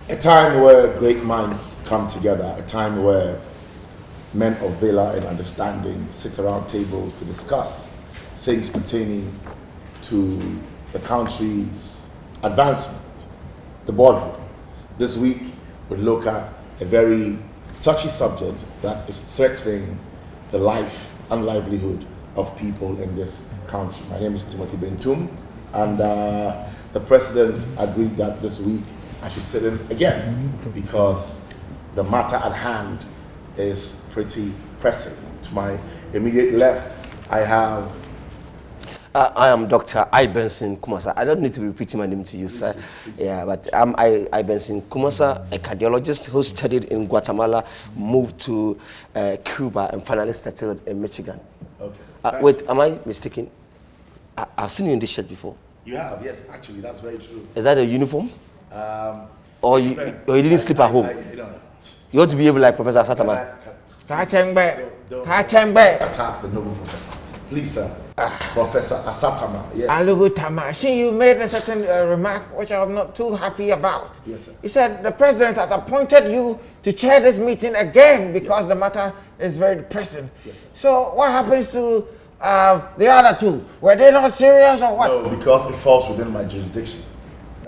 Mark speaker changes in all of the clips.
Speaker 1: A time where great minds come together, a time where men of valor and understanding sit around tables to discuss things pertaining to the country's advancement, the boardroom. This week, we look at a very touchy subject that is threatening the life and livelihood of people in this country. My name is Timothy Bentum, and the president agreed that this week I should sit in again because the matter at hand is pretty pressing. To my immediate left, I have...
Speaker 2: I am Dr. Benson Kumasa. I don't need to be repeating my name to you, sir. Yeah, but I'm Benson Kumasa, a cardiologist who studied in Guatemala, moved to Cuba, and finally settled in Michigan.
Speaker 1: Okay.
Speaker 2: Wait, am I mistaken? I've seen you in this shirt before.
Speaker 1: You have, yes, actually, that's very true.
Speaker 2: Is that a uniform? Or you didn't sleep at home? You want to be able like Professor Satama?
Speaker 1: Attack the noble professor. Please, sir. Professor Asatama, yes.
Speaker 3: Alugutama, you made a certain remark which I'm not too happy about.
Speaker 1: Yes, sir.
Speaker 3: He said the president has appointed you to chair this meeting again because the matter is very pressing.
Speaker 1: Yes, sir.
Speaker 3: So what happens to the other two? Were they not serious or what?
Speaker 1: No, because it falls within my jurisdiction.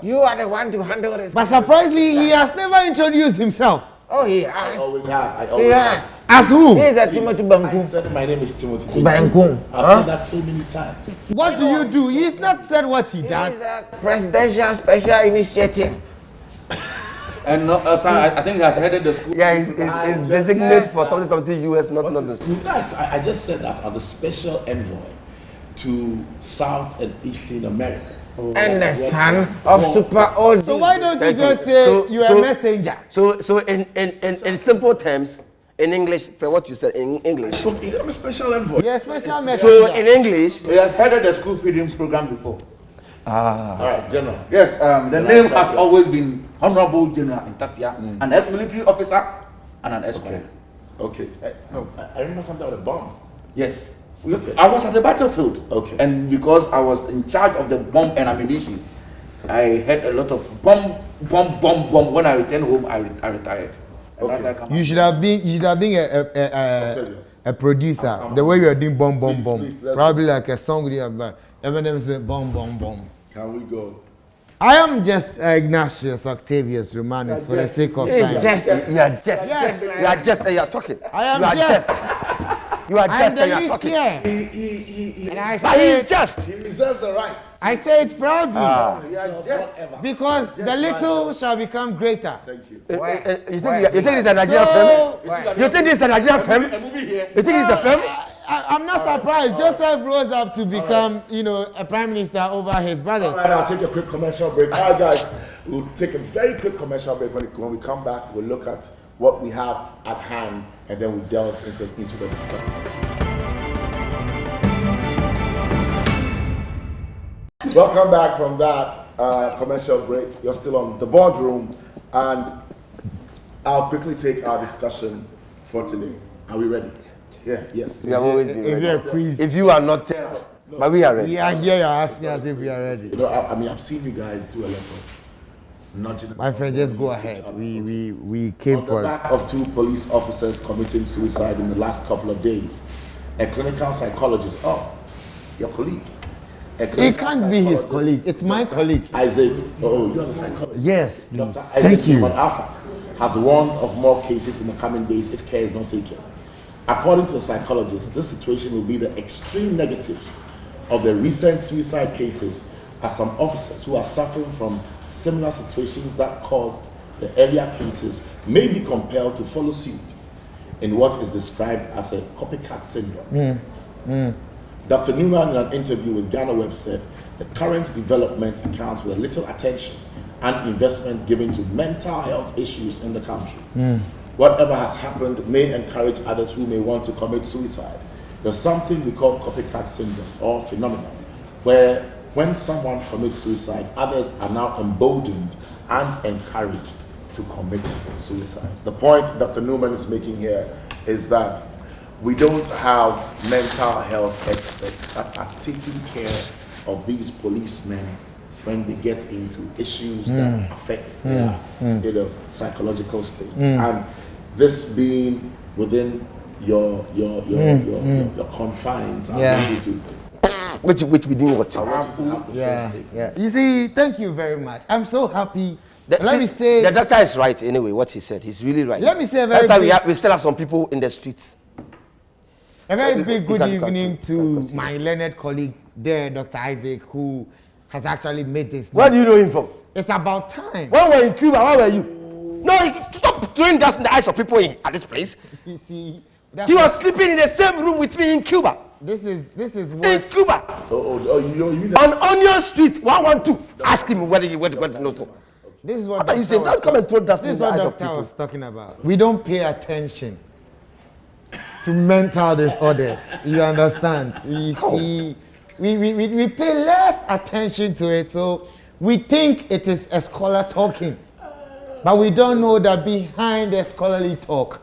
Speaker 3: You are the one to handle this.
Speaker 4: But surprisingly, he has never introduced himself.
Speaker 3: Oh, he
Speaker 1: I
Speaker 3: has.
Speaker 1: always have. I
Speaker 3: He
Speaker 1: always
Speaker 3: has.
Speaker 1: have.
Speaker 4: As who?
Speaker 3: He is a Timothy
Speaker 1: I
Speaker 3: Bankum.
Speaker 1: said my name is Timothy
Speaker 3: Bankum.
Speaker 1: I've said that so many times.
Speaker 4: What do you do? He's not said what he
Speaker 3: It
Speaker 4: does.
Speaker 3: is a presidential special initiative.
Speaker 5: And sir, I think he has headed the school.
Speaker 2: Yeah, it's designated for something US, not the school.
Speaker 1: Nice. I just said that as a special envoy to South and Eastern Americas.
Speaker 3: And the son of Super Old.
Speaker 4: So why don't you
Speaker 2: Thank
Speaker 4: just
Speaker 2: you.
Speaker 4: say
Speaker 2: So-
Speaker 4: you're
Speaker 2: so-
Speaker 4: a messenger?
Speaker 2: So in simple terms, in English, for what you said in English.
Speaker 1: So I'm a special envoy.
Speaker 4: You're a special messenger.
Speaker 2: So in English,
Speaker 5: He has headed the school feeding program before.
Speaker 1: All right, General.
Speaker 5: Yes, the name has always been Honorable General Intatia, an ex-military officer and an escort.
Speaker 1: Okay. I remember something with a bomb.
Speaker 5: Yes.
Speaker 1: Okay.
Speaker 5: I was at the battlefield.
Speaker 1: Okay.
Speaker 5: And because I was in charge of the bomb and ammunition, I had a lot of bomb. When I returned home, I retired. And
Speaker 1: Okay.
Speaker 5: that's how I come
Speaker 4: You
Speaker 5: out.
Speaker 4: should have been a producer. The way you are doing bomb.
Speaker 1: Please, let's
Speaker 4: Probably like a song with you have Eminem say bomb.
Speaker 1: Can we go?
Speaker 4: I am just Ignatius Octavius Romanus for the sake of
Speaker 3: It's
Speaker 4: time.
Speaker 3: just
Speaker 2: you are just,
Speaker 4: Yes.
Speaker 2: you are just, and you are talking.
Speaker 4: I am
Speaker 2: you are
Speaker 4: just.
Speaker 2: You are
Speaker 4: I'm
Speaker 2: just,
Speaker 4: the
Speaker 2: and you are
Speaker 4: least
Speaker 2: talking.
Speaker 4: here.
Speaker 1: He
Speaker 4: And I
Speaker 2: But
Speaker 4: say
Speaker 2: he's
Speaker 4: it,
Speaker 2: just.
Speaker 1: He reserves the right.
Speaker 4: I say it proudly.
Speaker 1: Whatever.
Speaker 4: Because the little shall become greater.
Speaker 1: Thank you.
Speaker 2: You think this is a Nigerian film? You think this is a Nigerian film?
Speaker 5: A movie here.
Speaker 2: You think it's a film?
Speaker 4: I'm not surprised. Joseph rose up to become, a prime minister over his brothers.
Speaker 1: All right, I'll take a quick commercial break. All right, guys, we'll take a very quick commercial break. When we come back, we'll look at what we have at hand, and then we'll delve into the discussion. Welcome back from that commercial break. You're still on the boardroom, and I'll quickly take our discussion for today. Are we ready?
Speaker 5: Yeah.
Speaker 1: Yes.
Speaker 2: We have always been
Speaker 4: Is there a
Speaker 2: ready.
Speaker 4: quiz?
Speaker 2: If you are not, tell us. But we are ready.
Speaker 4: We are here, you're asking us if we are ready.
Speaker 1: You know, I mean, I've seen you guys do a lot of nudging.
Speaker 4: My friend, just go ahead. We came
Speaker 1: On the
Speaker 4: for it.
Speaker 1: back of 2 police officers committing suicide in the last couple of days, a clinical psychologist, your colleague.
Speaker 4: It can't be his colleague. It's my colleague.
Speaker 1: Isaac, you're the psychologist.
Speaker 4: Yes, please.
Speaker 1: Dr.
Speaker 4: Thank
Speaker 1: Isaac
Speaker 4: you.
Speaker 1: Alpha has warned of more cases in the coming days if care is not taken. According to the psychologist, this situation will be the extreme negative of the recent suicide cases, as some officers who are suffering from similar situations that caused the earlier cases may be compelled to follow suit in what is described as a copycat syndrome. Dr. Newman, in an interview with Ghana Web, said the current development accounts for the little attention and investment given to mental health issues in the country. Whatever has happened may encourage others who may want to commit suicide. There's something we call copycat syndrome or phenomenon, where when someone commits suicide, others are now emboldened and encouraged to commit suicide. The point Dr. Newman is making here is that we don't have mental health experts that are taking care of these policemen when they get into issues that affect their psychological state. And this being within your confines, I want you to
Speaker 2: Which we didn't watch.
Speaker 1: I want you to have the first take.
Speaker 4: Yeah. You see, thank you very much. I'm so happy.
Speaker 2: The doctor is right anyway. What he said, he's really right.
Speaker 4: Let me say a very
Speaker 2: That's why we still have some people in the streets.
Speaker 4: A very big good evening to my learned colleague there, Dr. Isaac, who has actually made this.
Speaker 2: Where do you know him from?
Speaker 4: It's about time.
Speaker 2: When we were in Cuba, where were you? No, stop doing that in the eyes of people at this place.
Speaker 4: You see,
Speaker 2: He was sleeping in the same room with me in Cuba.
Speaker 4: This is
Speaker 2: In
Speaker 4: what
Speaker 2: Cuba.
Speaker 1: You mean that?
Speaker 2: On Onion Street, 112. Ask him whether he knows.
Speaker 4: this is what
Speaker 2: What are you
Speaker 4: Dr.
Speaker 2: saying?
Speaker 4: was
Speaker 2: Don't come and throw dust
Speaker 4: This
Speaker 2: in
Speaker 4: is
Speaker 2: the
Speaker 4: what
Speaker 2: eyes of
Speaker 4: Doctor
Speaker 2: people.
Speaker 4: was talking about. We don't pay attention to mental disorders. You understand? We see, we pay less attention to it, so we think it is a scholar talking, but we don't know that behind the scholarly talk,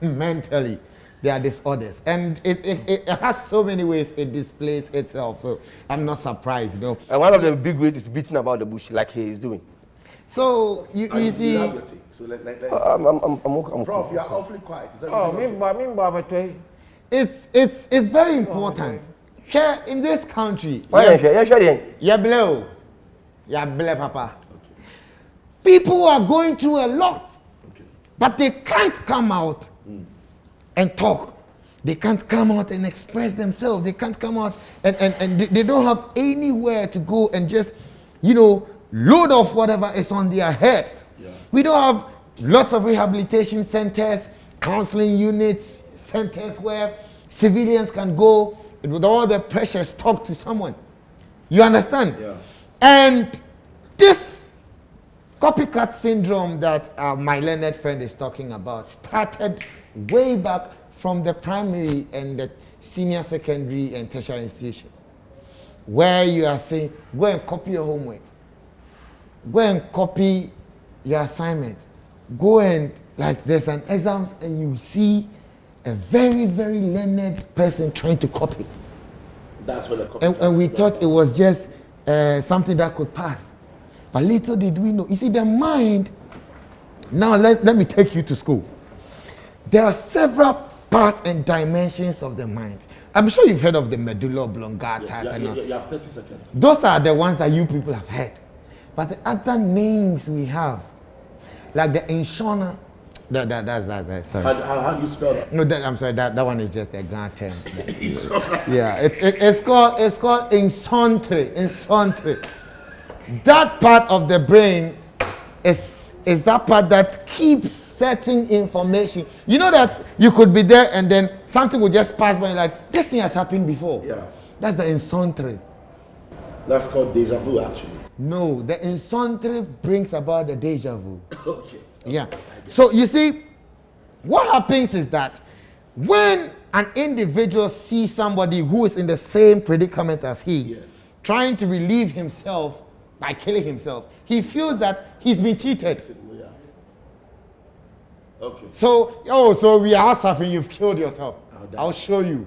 Speaker 4: mentally, there are disorders, and it has so many ways it displays itself. So I'm not surprised, you know.
Speaker 2: And one of the big ways is beating about the bush like he is doing.
Speaker 4: So you see.
Speaker 1: You have your take. So
Speaker 2: I'm
Speaker 1: Prof, you are awfully quiet. Is
Speaker 3: Oh,
Speaker 1: everything okay?
Speaker 4: It's very important. Share in this country.
Speaker 2: Yeah,
Speaker 4: Papa. People are going through a lot, but they can't come out and talk. They can't come out and express themselves. They can't come out and they don't have anywhere to go and just, load off whatever is on their heads.
Speaker 1: Yeah.
Speaker 4: We don't have lots of rehabilitation centers, counseling units, centers where civilians can go with all the pressures talk to someone. You understand?
Speaker 1: Yeah.
Speaker 4: And this copycat syndrome that my learned friend is talking about started way back from the primary and the senior secondary and tertiary institutions, where you are saying, go and copy your homework, go and copy your assignment, go and, like, there's an exams and you see a very, very learned person trying to copy.
Speaker 1: That's what the
Speaker 4: And we thought it was just something that could pass. But little did we know. You see, the mind, now let me take you to school. There are several parts and dimensions of the mind. I'm sure you've heard of the medulla oblongata.
Speaker 1: Yes, you have 30 seconds.
Speaker 4: Those are the ones that you people have heard. But the other names we have, like the insona, that's sorry.
Speaker 1: How do you spell that?
Speaker 4: No, I'm sorry. That one is just the exam term. Yeah, it's called incentre. That part of the brain is that part that keeps certain information. You know that you could be there and then something will just pass by, like, this thing has happened before.
Speaker 1: Yeah.
Speaker 4: That's the incentre.
Speaker 1: That's called deja vu, actually.
Speaker 4: No, the incentre brings about the deja vu.
Speaker 1: Okay.
Speaker 4: Yeah. So you see, what happens is that when an individual sees somebody who is in the same predicament as he,
Speaker 1: Yes.
Speaker 4: trying to relieve himself by killing himself, he feels that he's been cheated.
Speaker 1: Yeah. Okay.
Speaker 4: So we are suffering, you've killed yourself. I'll show you.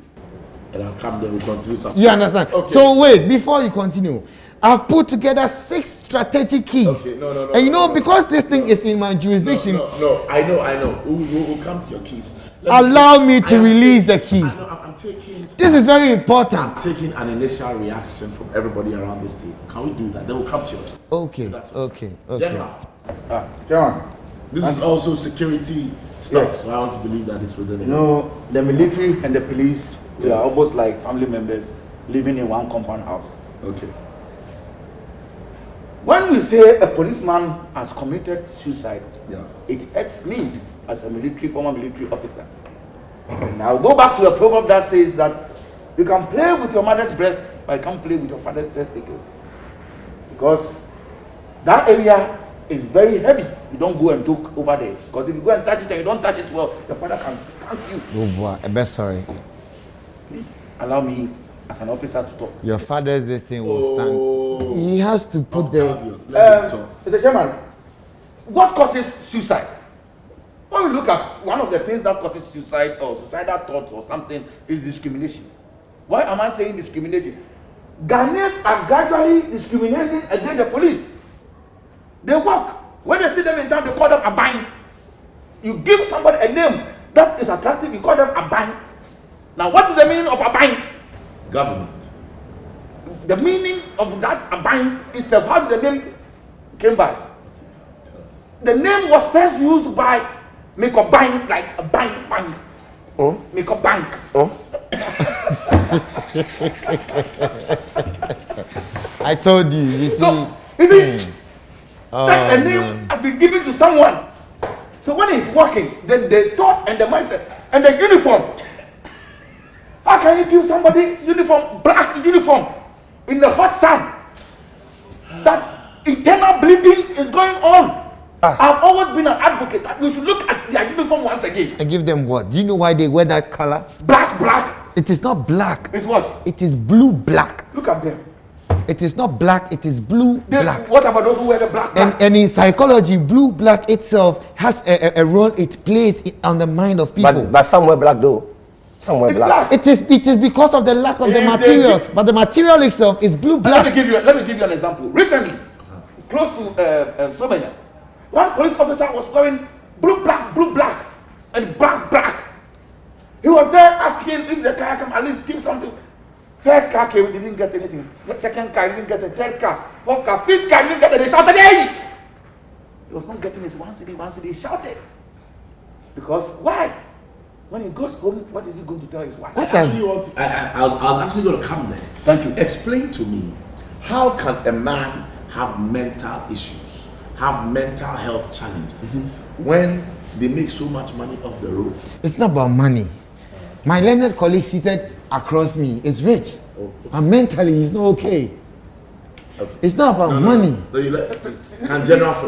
Speaker 1: And I'll come there, we'll continue something.
Speaker 4: You understand?
Speaker 1: Okay.
Speaker 4: So wait, before you continue, I've put together 6 strategic keys.
Speaker 1: Okay, no,
Speaker 4: and
Speaker 1: no,
Speaker 4: because this thing is in my jurisdiction,
Speaker 1: No, I know. We'll come to your keys.
Speaker 4: allow me to release the keys.
Speaker 1: I know, I'm taking...
Speaker 4: This is very important.
Speaker 1: I'm taking an initial reaction from everybody around this table. Can we do that? Then we'll come to your keys.
Speaker 4: Okay,
Speaker 1: That's
Speaker 4: okay.
Speaker 1: General,
Speaker 5: John,
Speaker 1: this is also security stuff,
Speaker 5: Yes.
Speaker 1: so I want to believe that it's within
Speaker 5: you know, the military and the police, they are almost like family members living in one compound house.
Speaker 1: Okay.
Speaker 5: When we say a policeman has committed suicide,
Speaker 1: Yeah.
Speaker 5: it hurts me as a former military officer. And I'll go back to a proverb that says that you can play with your mother's breast, but you can't play with your father's testicles. Because that area is very heavy. You don't go and joke over there. Because if you go and touch it and you don't touch it well, your father can spank you.
Speaker 4: Oh boy, I bet sorry.
Speaker 5: Please allow me as an officer to talk.
Speaker 4: Your father's this thing will stand. He has to put the.
Speaker 1: Octavius, let him talk.
Speaker 5: Mr. Chairman, what causes suicide? When we look at one of the things that causes suicide or suicidal thoughts or something is discrimination. Why am I saying discrimination? Ghanaians are gradually discriminating against the police. They walk. When they see them in town, they call them Abang. You give somebody a name that is attractive, you call them Abang. Now, what is the meaning of Abang?
Speaker 1: Government.
Speaker 5: The meaning of that Abang is how the name came by. The name was first used by Miko Bank, like a bank.
Speaker 2: Oh.
Speaker 5: Miko Bank.
Speaker 2: Oh.
Speaker 4: I told you, you see.
Speaker 5: So, such a name has been given to someone. So when he's walking, then the thought and the mindset and the uniform. How can you give somebody uniform, black uniform, in the hot sun? That internal bleeding is going on. I've always been an advocate that we should look at their uniform once again.
Speaker 4: I give them what? Do you know why they wear that color?
Speaker 5: Black.
Speaker 4: It is not black.
Speaker 5: It's what?
Speaker 4: It is blue black.
Speaker 5: Look at them.
Speaker 4: It is not black, it is blue
Speaker 5: Then
Speaker 4: black.
Speaker 5: what about those who wear the black?
Speaker 4: And in psychology, blue black itself has a role it plays on the mind of people.
Speaker 2: But somewhere black though. Somewhere
Speaker 5: It's
Speaker 2: black.
Speaker 5: black.
Speaker 4: It is because of the lack of the materials, but the material itself is blue black.
Speaker 5: Let me give you an example. Recently, close to Somenya, one police officer was wearing blue black, and black. He was there asking if the car can at least give something. First car came, didn't get anything. Second car didn't get it. Third car, fourth car, fifth car didn't get it. They shouted, "Hey!" He was not getting his one city. He shouted. Because why? When he goes home, what is he going to tell his wife?
Speaker 1: I was actually going to come there.
Speaker 5: Thank you.
Speaker 1: Explain to me, how can a man have mental issues, have mental health challenges, when they make so much money off the road?
Speaker 4: It's not about money. My learned colleague seated across me is rich, and mentally he's not okay. It's not about money.
Speaker 1: No, you let, can General, are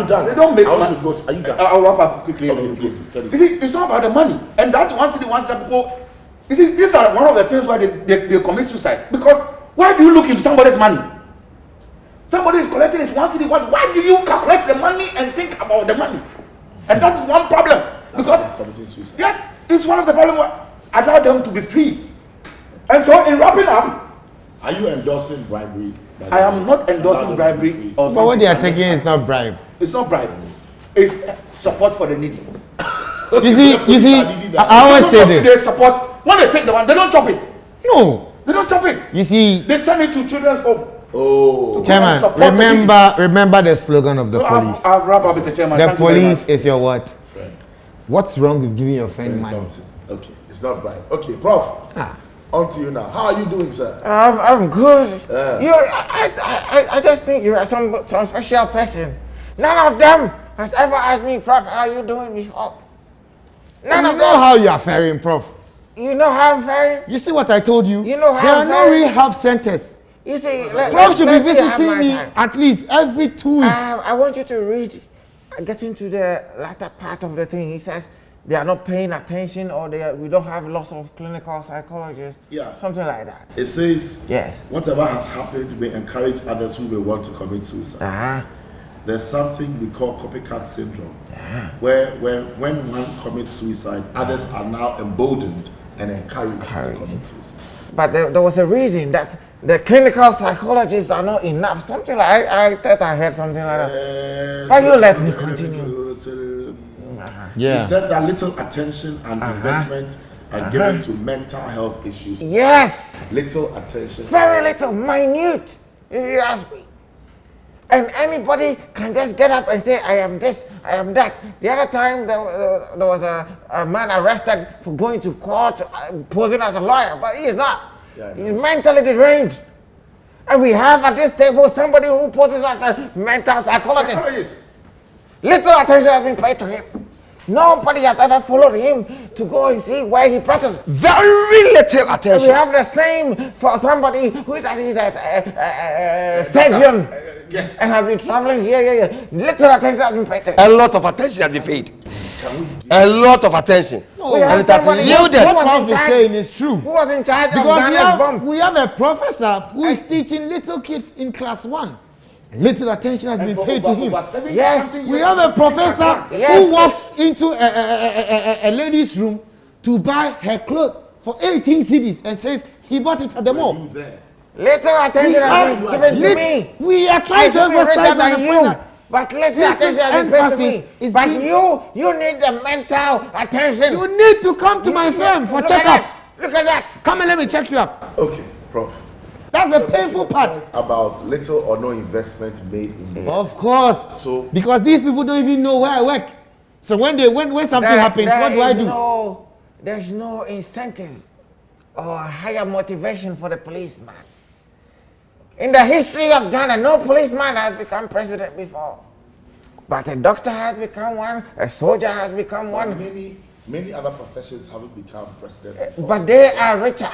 Speaker 1: you done?
Speaker 5: They don't make
Speaker 1: I want
Speaker 5: money.
Speaker 1: to go to, are you done?
Speaker 5: I'll wrap up quickly.
Speaker 1: Okay, please, tell us.
Speaker 5: You see, it's not about the money. And that one city, people. You see, these are one of the things why they commit suicide. Because why do you look into somebody's money? Somebody is collecting his one city. Why do you calculate the money and think about the money? And that is one problem. Because yeah, it's one of the problems. Allow them to be free. And so, in wrapping up,
Speaker 1: are you endorsing bribery?
Speaker 5: I am not endorsing bribery. Or
Speaker 4: But what they are taking is not bribe.
Speaker 5: It's not bribery. It's support for the needy.
Speaker 4: You see, I always say this.
Speaker 5: They support. When they take the one, they don't chop it.
Speaker 4: No.
Speaker 5: They don't chop it.
Speaker 4: You see,
Speaker 5: They send it to children's home.
Speaker 1: Oh,
Speaker 4: Chairman,
Speaker 5: support the
Speaker 4: remember the slogan of the
Speaker 5: So
Speaker 4: police.
Speaker 5: I'll wrap up, Mr. Chairman.
Speaker 4: The
Speaker 5: Thank you very
Speaker 4: police
Speaker 5: much.
Speaker 4: is your what?
Speaker 1: friend.
Speaker 4: What's wrong with giving your friend money?
Speaker 1: Something. Okay, it's not bribe. Okay, Prof. On to you now. How are you doing, sir?
Speaker 3: I'm good.
Speaker 1: Yeah.
Speaker 3: I just think you are some special person. None of them has ever asked me, Prof, how you doing before. None
Speaker 4: You
Speaker 3: of
Speaker 4: know
Speaker 3: them.
Speaker 4: how you are faring, Prof.
Speaker 3: You know how I'm faring.
Speaker 4: You see what I told you?
Speaker 3: You know how
Speaker 4: there are
Speaker 3: I'm
Speaker 4: no
Speaker 3: very-
Speaker 4: rehab centers.
Speaker 3: You see,
Speaker 4: Prof should be
Speaker 3: let me have
Speaker 4: visiting
Speaker 3: my
Speaker 4: me
Speaker 3: time.
Speaker 4: at least every 2 weeks.
Speaker 3: I want you to read, getting to the latter part of the thing. He says they are not paying attention, or we don't have lots of clinical psychologists.
Speaker 1: Yeah.
Speaker 3: Something like that.
Speaker 1: It says,
Speaker 3: Yes.
Speaker 1: whatever has happened may encourage others who may want to commit suicide. There's something we call copycat syndrome, where when one commits suicide, others are now emboldened and encouraged to commit suicide.
Speaker 3: But there was a reason that the clinical psychologists are not enough. Something like I thought I heard something like that. Why you let me continue?
Speaker 1: He said that little attention and investment are given to mental health issues.
Speaker 3: Yes.
Speaker 1: Little attention.
Speaker 3: Very little, minute, if you ask me. And anybody can just get up and say, I am this, I am that. The other time, there was a man arrested for going to court, posing as a lawyer, but he is not. He's mentally deranged. And we have at this table somebody who poses as a mental psychologist. Little attention has been paid to him. Nobody has ever followed him to go and see where he practices.
Speaker 2: Very little
Speaker 3: We
Speaker 2: attention.
Speaker 3: have the same for somebody who is a surgeon and has been traveling here. Little attention has been paid to him.
Speaker 2: A lot of attention has been paid. A lot of attention.
Speaker 3: We have
Speaker 2: And it has
Speaker 3: somebody
Speaker 2: yielded.
Speaker 3: who was
Speaker 4: Prof
Speaker 3: in
Speaker 4: is
Speaker 3: charge-
Speaker 4: saying is true.
Speaker 3: Who was in charge of
Speaker 4: Because
Speaker 3: Ghana's bomb?
Speaker 4: we have a professor who is teaching little kids in class 1. Little attention has been paid to him.
Speaker 3: Yes.
Speaker 4: We have a professor
Speaker 3: Yes.
Speaker 4: who walks into a lady's room to buy her clothes for 18 cedis and says he bought it at the
Speaker 1: Were
Speaker 4: mall.
Speaker 1: you there?
Speaker 3: Little attention has been given to me.
Speaker 4: We are
Speaker 3: I
Speaker 4: trying to
Speaker 3: should be richer
Speaker 4: emphasize on
Speaker 3: than
Speaker 4: the
Speaker 3: you,
Speaker 4: point that
Speaker 3: but little
Speaker 4: little
Speaker 3: attention has been paid to me.
Speaker 4: emphasis is
Speaker 3: But
Speaker 4: being-
Speaker 3: you need the mental attention.
Speaker 4: you need to come to my firm for
Speaker 3: Look at
Speaker 4: checkup.
Speaker 3: that. Look at that.
Speaker 4: Come and let me check you up.
Speaker 1: Okay, Prof.
Speaker 4: That's the painful part.
Speaker 1: About little or no investment made in the
Speaker 4: Of course.
Speaker 1: So-
Speaker 4: because these people don't even know where I work. So when something happens, what do I do?
Speaker 3: There's no incentive or higher motivation for the policeman. In the history of Ghana, no policeman has become president before. But a doctor has become one, a soldier has become one,
Speaker 1: many other professions haven't become president before.
Speaker 3: but they are richer.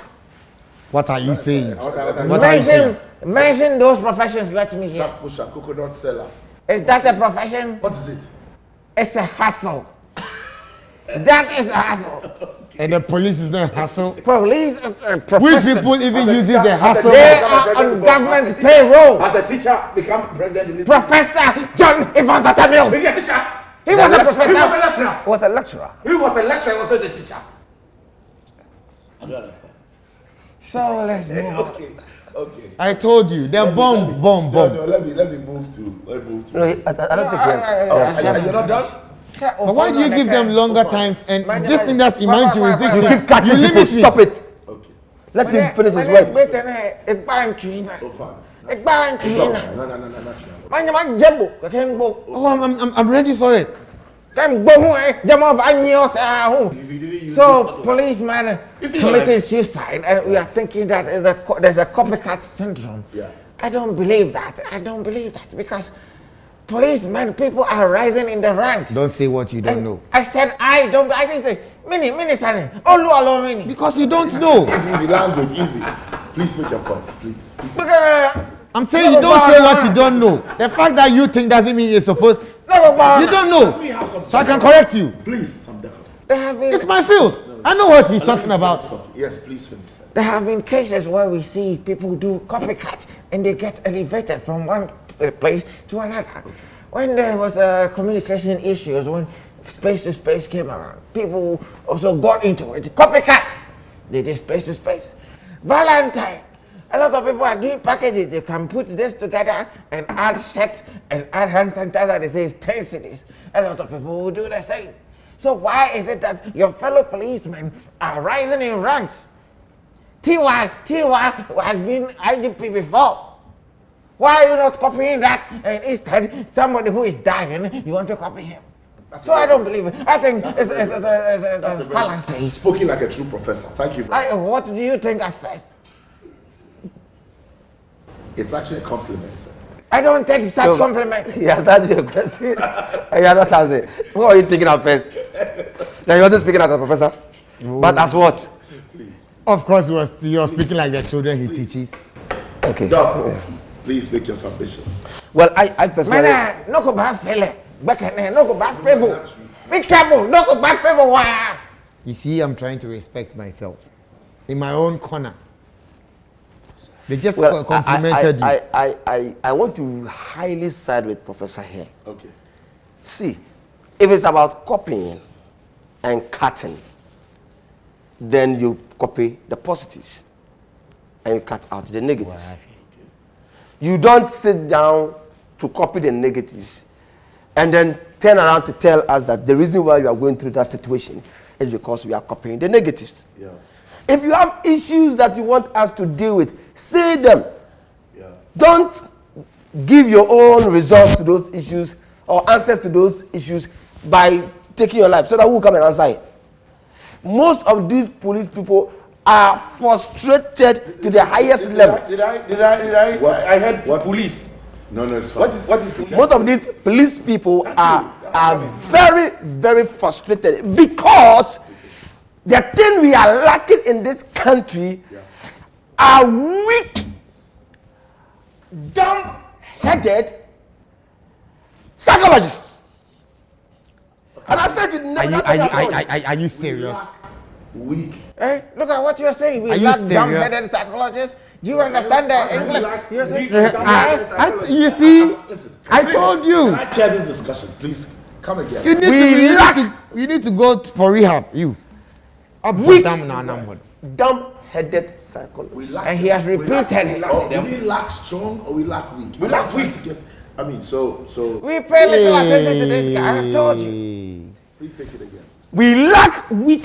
Speaker 4: What are you saying?
Speaker 1: What
Speaker 4: What are you saying?
Speaker 3: Mention those professions, let me hear.
Speaker 1: Truck pusher, coconut seller.
Speaker 3: Is that a profession?
Speaker 1: What is it?
Speaker 3: It's a hustle. That is a hustle.
Speaker 4: And the police is not a hassle.
Speaker 3: Police is a
Speaker 4: We
Speaker 3: profession.
Speaker 4: people even using the hassle.
Speaker 3: They are on government payroll.
Speaker 5: As a teacher, become president in this
Speaker 3: Professor John Evans Atamios.
Speaker 5: He's a teacher.
Speaker 3: He was a
Speaker 5: He was a
Speaker 3: professor.
Speaker 5: lecturer.
Speaker 3: Was a lecturer.
Speaker 5: He was a lecturer, he was not a teacher.
Speaker 1: I don't understand.
Speaker 3: So let's move on.
Speaker 1: Okay.
Speaker 4: I told you, they're bomb.
Speaker 1: No, let me move to.
Speaker 2: No, I don't think yes.
Speaker 1: You're not done?
Speaker 4: But why do you give them longer times and this thing that's in my jurisdiction?
Speaker 2: You keep cutting
Speaker 4: you
Speaker 2: people.
Speaker 4: limit me.
Speaker 2: Stop it.
Speaker 1: Okay.
Speaker 2: Let him finish his words.
Speaker 3: Wait a minute.
Speaker 1: Oh, fine. No.
Speaker 4: Oh, I'm ready for it.
Speaker 3: So policeman committed suicide, and we are thinking that there's a copycat syndrome.
Speaker 1: Yeah.
Speaker 3: I don't believe that. Because policemen, people are rising in the ranks.
Speaker 4: Don't say what you don't know.
Speaker 3: I said I didn't say mini sani. Olu alo mini.
Speaker 4: Because you don't know.
Speaker 1: Easy language, easy. Please make your point, please.
Speaker 3: Look at
Speaker 4: I'm saying you don't say what you don't know. The fact that you think doesn't mean you're supposed. You don't know. So I can correct you.
Speaker 1: Please, some decorum.
Speaker 3: there have been
Speaker 4: It's my field. I know what he's talking about.
Speaker 1: Yes, please finish. Sir.
Speaker 3: There have been cases where we see people do copycat and they get elevated from one place to another. When there was communication issues, when space to space came around, people also got into it. Copycat! They did space to space. Valentine. A lot of people are doing packages. They can put this together and add shirt and add hand sanitizer. They say it's 10 cities. A lot of people will do the same. So why is it that your fellow policemen are rising in ranks? TY has been IGP before. Why are you not copying that? And instead, somebody who is dying, you want to copy him. So I don't believe it. I think it's a fallacy.
Speaker 1: Spoken like a true professor. Thank you.
Speaker 3: What do you think at first?
Speaker 1: It's actually a compliment, sir.
Speaker 3: I don't take such compliments.
Speaker 2: Yes, that's your question. You are not answering. What are you thinking at first? Then you're just speaking as a professor. But as what?
Speaker 4: Of course, you're speaking like the children he teaches.
Speaker 2: Okay.
Speaker 1: Doc, please make your submission.
Speaker 2: Well, I personally.
Speaker 3: Man, no go back fele. No go back fable. Be careful. No go back fable. Why?
Speaker 4: You see, I'm trying to respect myself. In my own corner. They just complimented you.
Speaker 2: I want to highly side with Professor here.
Speaker 1: Okay.
Speaker 2: See, if it's about copying and cutting, then you copy the positives and you cut out the negatives. You don't sit down to copy the negatives and then turn around to tell us that the reason why you are going through that situation is because we are copying the negatives.
Speaker 1: Yeah.
Speaker 2: If you have issues that you want us to deal with, say them.
Speaker 1: Yeah.
Speaker 2: Don't give your own results to those issues or answers to those issues by taking your life so that we'll come and answer it. Most of these police people are frustrated to the highest level.
Speaker 5: Did I?
Speaker 1: What?
Speaker 5: I heard
Speaker 1: What?
Speaker 5: police.
Speaker 1: No, it's fine.
Speaker 5: What is police?
Speaker 2: Most of these police people are very, very frustrated because the thing we are lacking in this country are weak, dumb-headed psychologists. And I said you never.
Speaker 4: Are you serious?
Speaker 1: Weak.
Speaker 3: Hey, look at what you're saying. We
Speaker 4: Are you
Speaker 3: got
Speaker 4: serious?
Speaker 3: dumb-headed psychologists. Do you understand the English? You're saying,
Speaker 4: You see,
Speaker 1: Listen.
Speaker 4: I told you.
Speaker 1: Can I chair this discussion? Please come again.
Speaker 4: You need to go for rehab. You.
Speaker 2: Weak,
Speaker 4: Dumb.
Speaker 2: dumb dumb-headed psychologist.
Speaker 1: We lack
Speaker 3: And he has repeated it.
Speaker 1: or we lack strong or we lack weak.
Speaker 5: We lack
Speaker 1: trying
Speaker 5: weak.
Speaker 1: to get. I mean, so
Speaker 3: We pay little attention to this guy. I've told you.
Speaker 1: please take it again.
Speaker 2: We lack weak,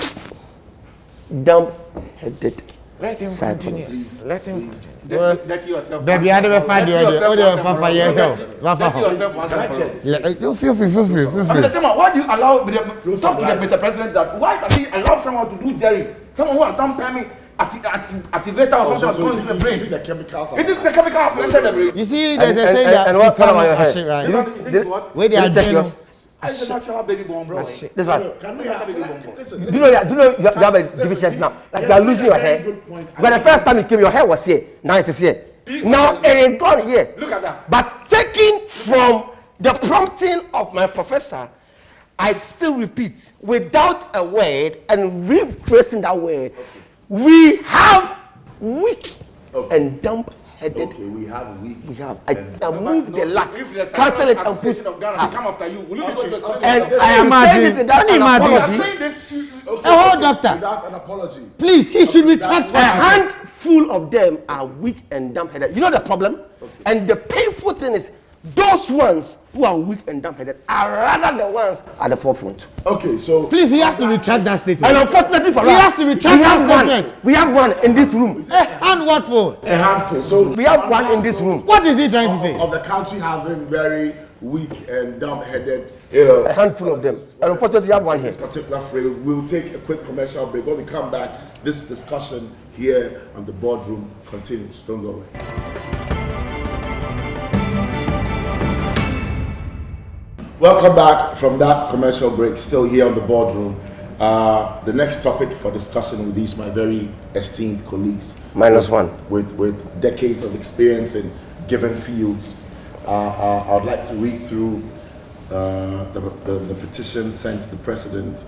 Speaker 2: dumb-headed
Speaker 3: Let him continue.
Speaker 2: psychologists.
Speaker 3: Let him
Speaker 1: Please.
Speaker 5: Let yourself.
Speaker 4: Baby, I never find you. Papa, yeah,
Speaker 1: Can I check this?
Speaker 4: Feel free.
Speaker 5: I mean, someone, why do you allow talk to the Mr. President that why does he allow someone to do Jerry? Someone who has done permit activator or something has gone into the brain.
Speaker 1: The chemicals.
Speaker 5: It is the chemical have entered the brain.
Speaker 4: You see, there's a
Speaker 2: And-
Speaker 4: saying
Speaker 2: and-
Speaker 4: that
Speaker 2: and what
Speaker 4: Sikama
Speaker 2: about your head?
Speaker 4: shit, right?
Speaker 5: You know, you think what?
Speaker 4: Where they
Speaker 2: Did
Speaker 4: are
Speaker 2: you check
Speaker 4: general.
Speaker 2: yours?
Speaker 5: I is a natural baby born, bro.
Speaker 2: This one.
Speaker 1: Can we have, listen,
Speaker 2: Do you know you have a deficiency now? Like you are losing your hair.
Speaker 1: Good point.
Speaker 2: When the first time you came, your hair was here. Now it is here. Now it is gone here.
Speaker 5: Look at that.
Speaker 2: But taking from the prompting of my professor, I still repeat without a word and rephrasing that word. We have weak and dumb-headed.
Speaker 1: Okay, we have weak.
Speaker 2: We have. I move the lack,
Speaker 5: If the
Speaker 2: cancel it and put.
Speaker 5: Association of Ghana come after you, will you be going to explain
Speaker 2: And
Speaker 5: yourself?
Speaker 2: I am saying this without an
Speaker 4: imagine.
Speaker 5: You are
Speaker 2: apology.
Speaker 5: saying this.
Speaker 4: Oh, doctor.
Speaker 1: Without an apology.
Speaker 4: Please, he should retract
Speaker 2: A
Speaker 4: what he said.
Speaker 2: handful of them are weak and dumb-headed. You know the problem? And the painful thing is, those ones who are weak and dumb-headed are rather the ones at the forefront.
Speaker 1: Okay, so
Speaker 4: Please, he has to retract that statement.
Speaker 2: And unfortunately for
Speaker 4: He
Speaker 2: us,
Speaker 4: has to retract
Speaker 2: we have
Speaker 4: that
Speaker 2: one.
Speaker 4: statement.
Speaker 2: We have one in this room.
Speaker 4: And what for?
Speaker 1: a handful. So
Speaker 2: We have one in this room.
Speaker 4: What is he trying to say?
Speaker 1: of the country having very weak and dumb-headed, you know,
Speaker 2: A handful of them. And unfortunately, we have one here.
Speaker 1: this particular phrase. We'll take a quick commercial break. When we come back, this discussion here on the boardroom continues. Don't go away. Welcome back from that commercial break. Still here on the boardroom. The next topic for discussion with these my very esteemed colleagues,
Speaker 2: Minus one.
Speaker 1: with decades of experience in given fields. I would like to read through the petition sent to the president,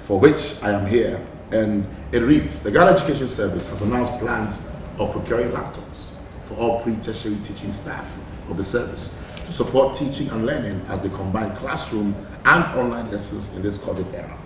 Speaker 1: for which I am here, and it reads: the Ghana Education Service has announced plans of procuring laptops for all pre-tertiary teaching staff of the service to support teaching and learning as they combine classroom and online lessons in this COVID era.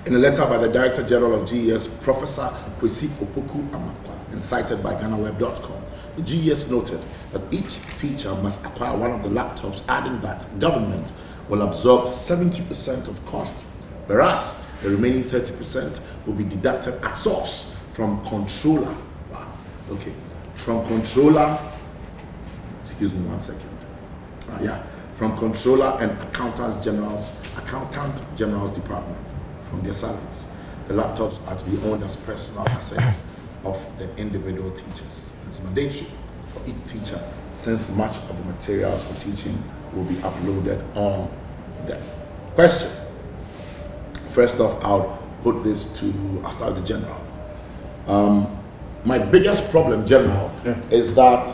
Speaker 1: In a letter by the Director General of GES, Professor Kwesi Opoku Amakwa, and cited by GhanaWeb.com, the GES noted that each teacher must acquire one of the laptops, adding that government will absorb 70% of cost, whereas the remaining 30% will be deducted at source from controller. Wow. Okay. From controller, excuse me 1 second. From controller and accountant general's department, from their salaries. The laptops are to be owned as personal assets of the individual teachers. It's mandatory for each teacher, since much of the materials for teaching will be uploaded on them. Question. First off, I'll start with the general. My biggest problem, general, is that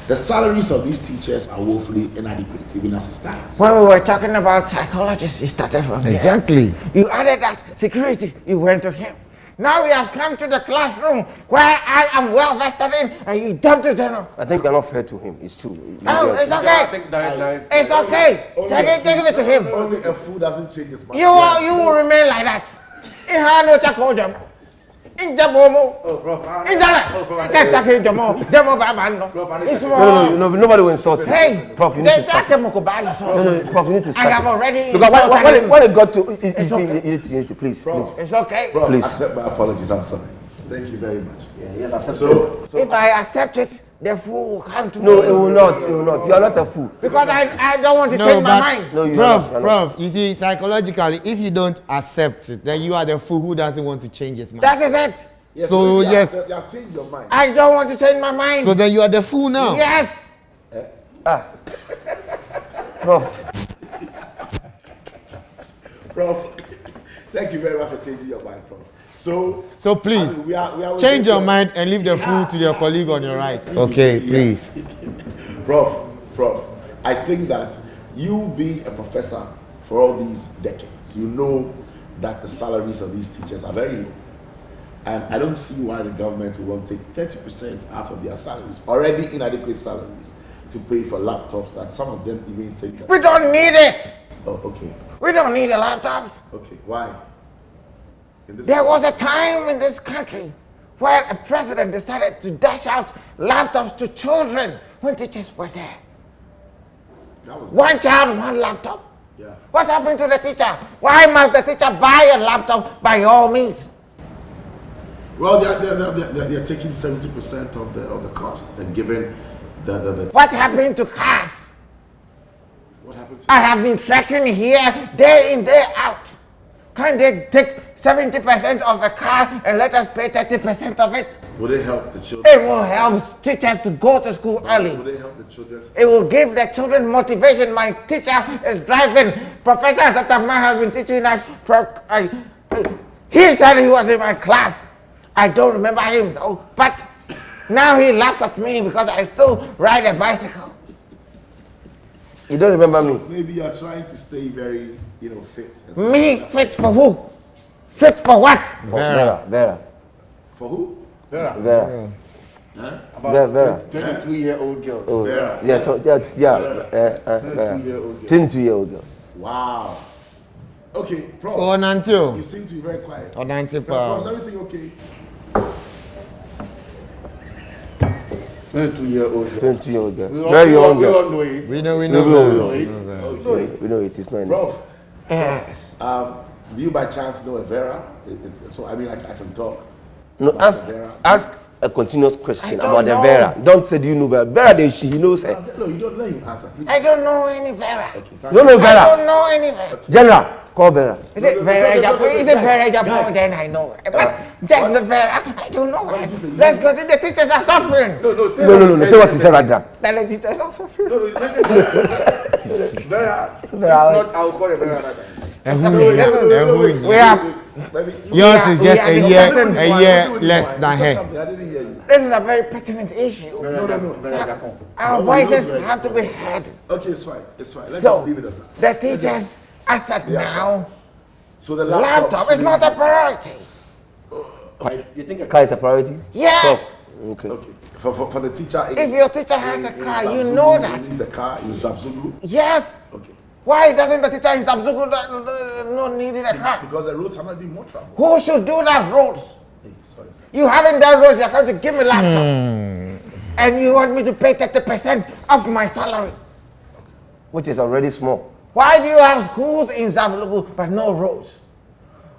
Speaker 1: the salaries of these teachers are woefully inadequate, even as it stands.
Speaker 3: When we were talking about psychologists, you started from there.
Speaker 4: Exactly.
Speaker 3: You added that security, you went to him. Now we have come to the classroom where I am well vested in, and you jump to general.
Speaker 2: I think they're not fair to him. It's true.
Speaker 3: Oh, it's
Speaker 5: I
Speaker 3: okay.
Speaker 5: think that
Speaker 3: It's okay. Take it to him.
Speaker 1: Only a fool doesn't change his mind.
Speaker 3: You will remain like that. In no tackle jam. In Jamomo. In Jala. Can't tackle Jamo. Jamo Babano. It's more.
Speaker 2: No, nobody will insult you.
Speaker 3: Hey,
Speaker 2: Prof, you need to stop.
Speaker 3: Prof,
Speaker 2: Prof, you need to stop.
Speaker 3: I have already.
Speaker 2: Because when it got to, you need to, please.
Speaker 3: It's okay.
Speaker 1: Bro,
Speaker 2: Please.
Speaker 1: accept my apologies. I'm sorry. Thank you very much.
Speaker 2: Yes, accept
Speaker 1: So
Speaker 3: If I accept it, the fool will come to
Speaker 2: No,
Speaker 3: me.
Speaker 2: it will not. It will not. You are not a fool.
Speaker 3: Because I don't want to
Speaker 4: No,
Speaker 3: change my
Speaker 4: but
Speaker 3: mind.
Speaker 2: No, you are not.
Speaker 4: Prof, you see, psychologically, if you don't accept it, then you are the fool who doesn't want to change his mind.
Speaker 3: That is it.
Speaker 1: yes,
Speaker 4: So,
Speaker 1: if you
Speaker 4: yes.
Speaker 1: accept- you have changed your mind.
Speaker 3: I don't want to change my mind.
Speaker 4: So then you are the fool now.
Speaker 3: Yes.
Speaker 2: Prof.
Speaker 1: Prof, thank you very much for changing your mind, Prof.
Speaker 4: So please,
Speaker 1: I mean, we are
Speaker 4: change your mind and leave the fool to your colleague on your right. Okay, please.
Speaker 1: Prof, I think that you being a professor for all these decades, you know that the salaries of these teachers are very low. And I don't see why the government will want to take 30% out of their salaries, already inadequate salaries, to pay for laptops that some of them even think that.
Speaker 3: We don't need it.
Speaker 1: Oh, okay.
Speaker 3: We don't need the laptops.
Speaker 1: Okay, why?
Speaker 3: There was a time in this country where a president decided to dash out laptops to children when teachers were there.
Speaker 1: That was
Speaker 3: One child, one laptop.
Speaker 1: Yeah.
Speaker 3: What happened to the teacher? Why must the teacher buy a laptop by all means?
Speaker 1: Well, they're taking 70% of the cost and giving the
Speaker 3: What happened to cars?
Speaker 1: what happened to
Speaker 3: I have been trekking here day in, day out. Can't they take 70% of a car and let us pay 30% of it?
Speaker 1: Would it help the children?
Speaker 3: It will help teachers to go to school early.
Speaker 1: Would it help the children?
Speaker 3: It will give the children motivation. My teacher is driving. Professor Zatama has been teaching us. He said he was in my class. I don't remember him though, but now he laughs at me because I still ride a bicycle.
Speaker 2: You don't remember me?
Speaker 1: Maybe you're trying to stay very, fit.
Speaker 3: Me? Fit for who? Fit for what?
Speaker 2: Vera.
Speaker 1: For who?
Speaker 2: Vera.
Speaker 1: Huh?
Speaker 5: About
Speaker 2: Vera.
Speaker 5: 22-year-old girl.
Speaker 2: Oh,
Speaker 1: Vera.
Speaker 2: yeah, so, Vera.
Speaker 5: 22-year-old girl.
Speaker 2: 22-year-old girl.
Speaker 1: Wow. Okay, Prof.
Speaker 4: Oh, Nantio.
Speaker 1: You seem to be very quiet.
Speaker 4: Oh, Nantio.
Speaker 1: Prof, is everything okay?
Speaker 5: 22-year-old girl.
Speaker 2: 22-year-old girl. Very young
Speaker 5: We
Speaker 2: girl.
Speaker 5: all know it.
Speaker 4: We know.
Speaker 2: We know
Speaker 5: it.
Speaker 1: Okay.
Speaker 2: We know it is not enough.
Speaker 1: Prof,
Speaker 3: Yes.
Speaker 1: do you by chance know a Vera? So, I mean, I can talk.
Speaker 2: No, ask a continuous question about the Vera. Don't say, do you know Vera? Vera, she knows her.
Speaker 1: No, you don't let him answer, please.
Speaker 3: I don't know any Vera.
Speaker 1: Okay,
Speaker 2: You
Speaker 1: thank
Speaker 2: don't know
Speaker 3: I
Speaker 2: Vera?
Speaker 3: don't know any Vera.
Speaker 2: General, call Vera.
Speaker 3: Is it Vera? Is it Vera Japan?
Speaker 1: Guys.
Speaker 3: Then I know her. But just the Vera, I don't know her.
Speaker 1: did you say?
Speaker 3: Let's go. The teachers are suffering.
Speaker 5: No, say
Speaker 2: No. Say what you said right now.
Speaker 3: The teachers are suffering.
Speaker 5: Vera. If
Speaker 2: Vera.
Speaker 5: not, I'll call her Vera.
Speaker 3: We have.
Speaker 4: Yours is just
Speaker 3: are
Speaker 4: a
Speaker 3: discussing
Speaker 4: year less than
Speaker 1: I
Speaker 4: her.
Speaker 1: didn't hear you.
Speaker 3: This is a very pertinent issue.
Speaker 5: Vera Japan.
Speaker 3: Our voices have to be heard.
Speaker 1: Okay, it's fine. Let's
Speaker 3: So
Speaker 1: just leave it at that.
Speaker 3: the teachers, as at now,
Speaker 1: So the
Speaker 3: laptop is not a priority.
Speaker 2: You think a car is a priority?
Speaker 3: Yes.
Speaker 2: Okay.
Speaker 1: Okay. For the teacher.
Speaker 3: If your teacher has a car, you
Speaker 1: Zamzulu,
Speaker 3: know that.
Speaker 1: He needs a car in Zamzulu.
Speaker 3: Yes.
Speaker 1: Okay.
Speaker 3: Why doesn't the teacher in Samsung not needing a car?
Speaker 1: Because the roads are not even more trouble.
Speaker 3: Who should do that roads?
Speaker 1: Hey, sorry.
Speaker 3: You haven't done roads, you're going to give me laptop. And you want me to pay 30% of my salary.
Speaker 2: Which is already small.
Speaker 3: Why do you have schools in Zavlugu but no roads?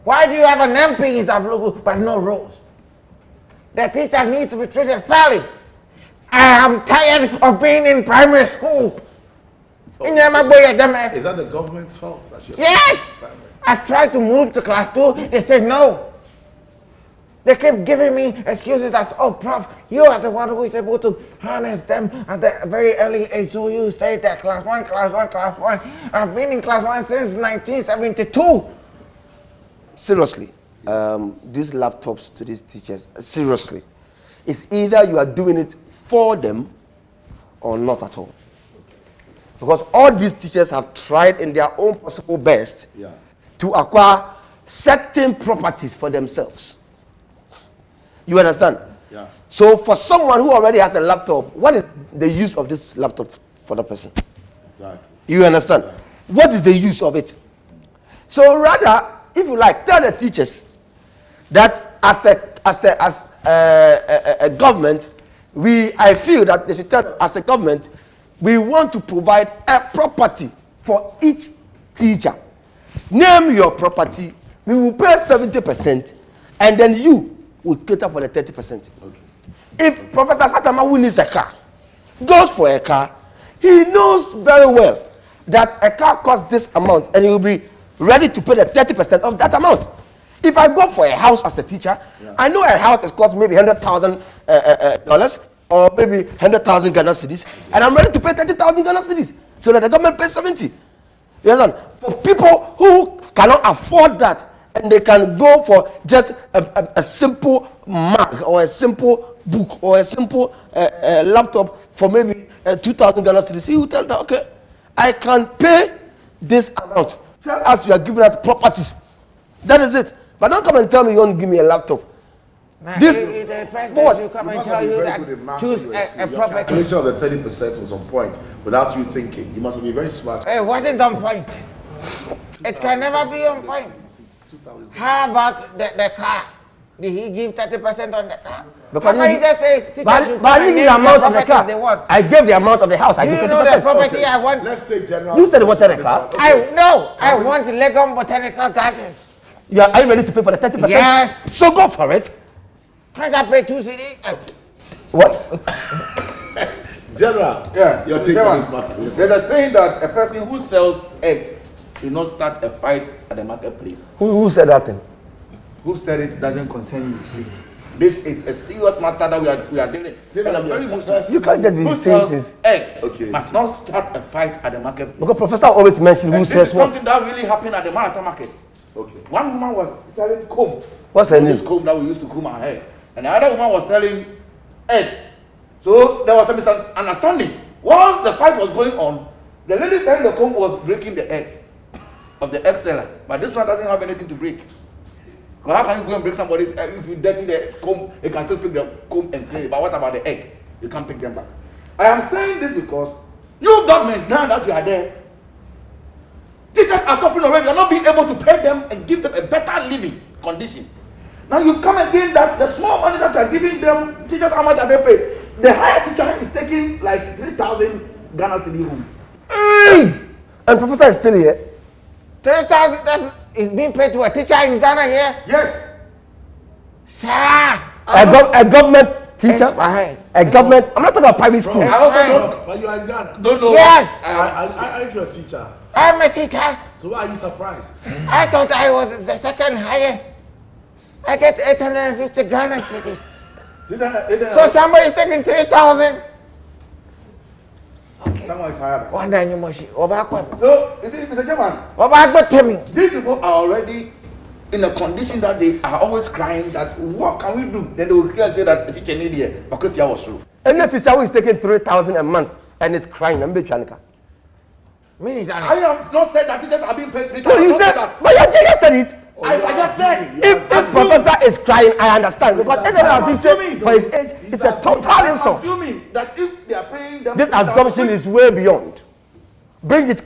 Speaker 3: Why do you have an MP in Zavlugu but no roads? The teacher needs to be treated fairly. I am tired of being in primary school.
Speaker 1: Is that the government's fault? That
Speaker 3: Yes! I tried to move to class 2, they said no. They kept giving me excuses that, oh, Prof, you are the one who is able to harness them at the very early age, so you stayed there, class 1. I've been in class 1 since 1972.
Speaker 2: Seriously, these laptops to these teachers, seriously, it's either you are doing it for them or not at all. Because all these teachers have tried in their own possible best to acquire certain properties for themselves. You understand?
Speaker 1: Yeah.
Speaker 2: So for someone who already has a laptop, what is the use of this laptop for the person?
Speaker 1: Exactly.
Speaker 2: You understand? What is the use of it? So rather, if you like, tell the teachers that as a government, I feel that they should tell, as a government, we want to provide a property for each teacher. Name your property, we will pay 70%, and then you will cater for the 30%.
Speaker 1: Okay.
Speaker 2: If Professor Satama, who needs a car, goes for a car, he knows very well that a car costs this amount, and he will be ready to pay the 30% of that amount. If I go for a house as a teacher, I know a house is cost maybe $100,000 or maybe 100,000 Ghana cedis, and I'm ready to pay 30,000 Ghana cedis, so that the government pays 70. You understand? For people who cannot afford that, and they can go for just a simple Mac or a simple book or a simple laptop for maybe 2,000 Ghana cedis, he will tell them, okay, I can pay this amount. Tell us you are giving us properties. That is it. But don't come and tell me you want to give me a laptop. This
Speaker 3: the president
Speaker 2: what?
Speaker 3: will come
Speaker 1: You
Speaker 3: and
Speaker 1: must
Speaker 3: tell
Speaker 1: have been
Speaker 3: you
Speaker 1: very
Speaker 3: that
Speaker 1: good in math
Speaker 3: choose
Speaker 1: when you were in school.
Speaker 3: a
Speaker 1: Your
Speaker 3: property.
Speaker 1: calculation of the 30% was on point without you thinking. You must have been very smart.
Speaker 3: It wasn't on point. It can never be on point.
Speaker 1: 2,000.
Speaker 3: How about the car? Did he give 30% on the car?
Speaker 2: Because
Speaker 3: How can you just say, teachers
Speaker 2: but
Speaker 3: should
Speaker 2: I
Speaker 3: come and
Speaker 2: didn't give
Speaker 3: name
Speaker 2: the amount of the
Speaker 3: properties
Speaker 2: car.
Speaker 3: they want?
Speaker 2: I gave the amount of the house. I
Speaker 3: Do
Speaker 2: gave
Speaker 3: you know the
Speaker 2: 30%.
Speaker 3: property I want?
Speaker 1: Let's take general.
Speaker 2: You said you wanted a car.
Speaker 3: I want Legon Botanical Gardens.
Speaker 2: Are you ready to pay for the 30%?
Speaker 3: Yes.
Speaker 2: So go for it.
Speaker 3: Can't I pay 2 CD?
Speaker 2: What?
Speaker 1: General.
Speaker 5: Yeah,
Speaker 1: Your
Speaker 5: the
Speaker 1: take
Speaker 5: same
Speaker 1: on
Speaker 5: one.
Speaker 1: this matter. Yes,
Speaker 5: There's a saying that a person who sells egg should not start a fight at the marketplace.
Speaker 2: Who said that thing?
Speaker 5: Who said it doesn't concern you, please. This is a serious matter that we are dealing. And I'm very emotional.
Speaker 2: You can't just be
Speaker 5: Who
Speaker 2: saying
Speaker 5: sells
Speaker 2: things.
Speaker 5: egg
Speaker 1: Okay.
Speaker 5: must not start a fight at the marketplace.
Speaker 2: Because Professor always mentions who
Speaker 5: And this
Speaker 2: says
Speaker 5: is
Speaker 2: what.
Speaker 5: something that really happened at the marathon market.
Speaker 1: Okay.
Speaker 5: One woman was selling comb.
Speaker 2: What's her
Speaker 5: This
Speaker 2: name?
Speaker 5: comb that we used to comb our hair. And the other woman was selling egg. So there was a misunderstanding. While the fight was going on, the lady selling the comb was breaking the eggs of the egg seller. But this one doesn't have anything to break. Because how can you go and break somebody's egg? If you dirty the comb, you can still pick the comb and clean it. But what about the egg? You can't pick them back. I am saying this because you government, now that you are there, teachers are suffering already. You are not being able to pay them and give them a better living condition. Now you've come again that the small money that you are giving them, teachers, how much are they paid? The higher teacher is taking like 3,000 Ghana cedi home.
Speaker 2: And Professor is still here.
Speaker 3: 3,000 that is being paid to a teacher in Ghana here?
Speaker 5: Yes.
Speaker 3: Sir!
Speaker 2: A government teacher.
Speaker 3: It's fine.
Speaker 2: A government. I'm not talking about private schools.
Speaker 5: I also
Speaker 1: But you are in Ghana.
Speaker 5: don't know.
Speaker 3: Yes.
Speaker 1: Aren't you a teacher?
Speaker 3: I'm a teacher.
Speaker 1: So why are you surprised?
Speaker 3: I thought I was the second highest. I get 850 Ghana cedis. So somebody's taking 3,000.
Speaker 5: Someone is higher.
Speaker 3: One day you must.
Speaker 5: So, you see, Mr. Chairman,
Speaker 3: Obakwe.
Speaker 5: these people are already in a condition that they are always crying that what can we do? Then they will say that a teacher need here because he was through.
Speaker 2: Any teacher who is taking 3,000 a month and is crying, I'm Chanika.
Speaker 5: I have not said that teachers are being paid 3,000.
Speaker 2: No, you said, but your teacher said it.
Speaker 5: I just said
Speaker 2: If Professor is crying, I understand. Because 850 for his age is a total insult.
Speaker 5: assuming that if they are paying them,
Speaker 2: This assumption is way beyond. Bring it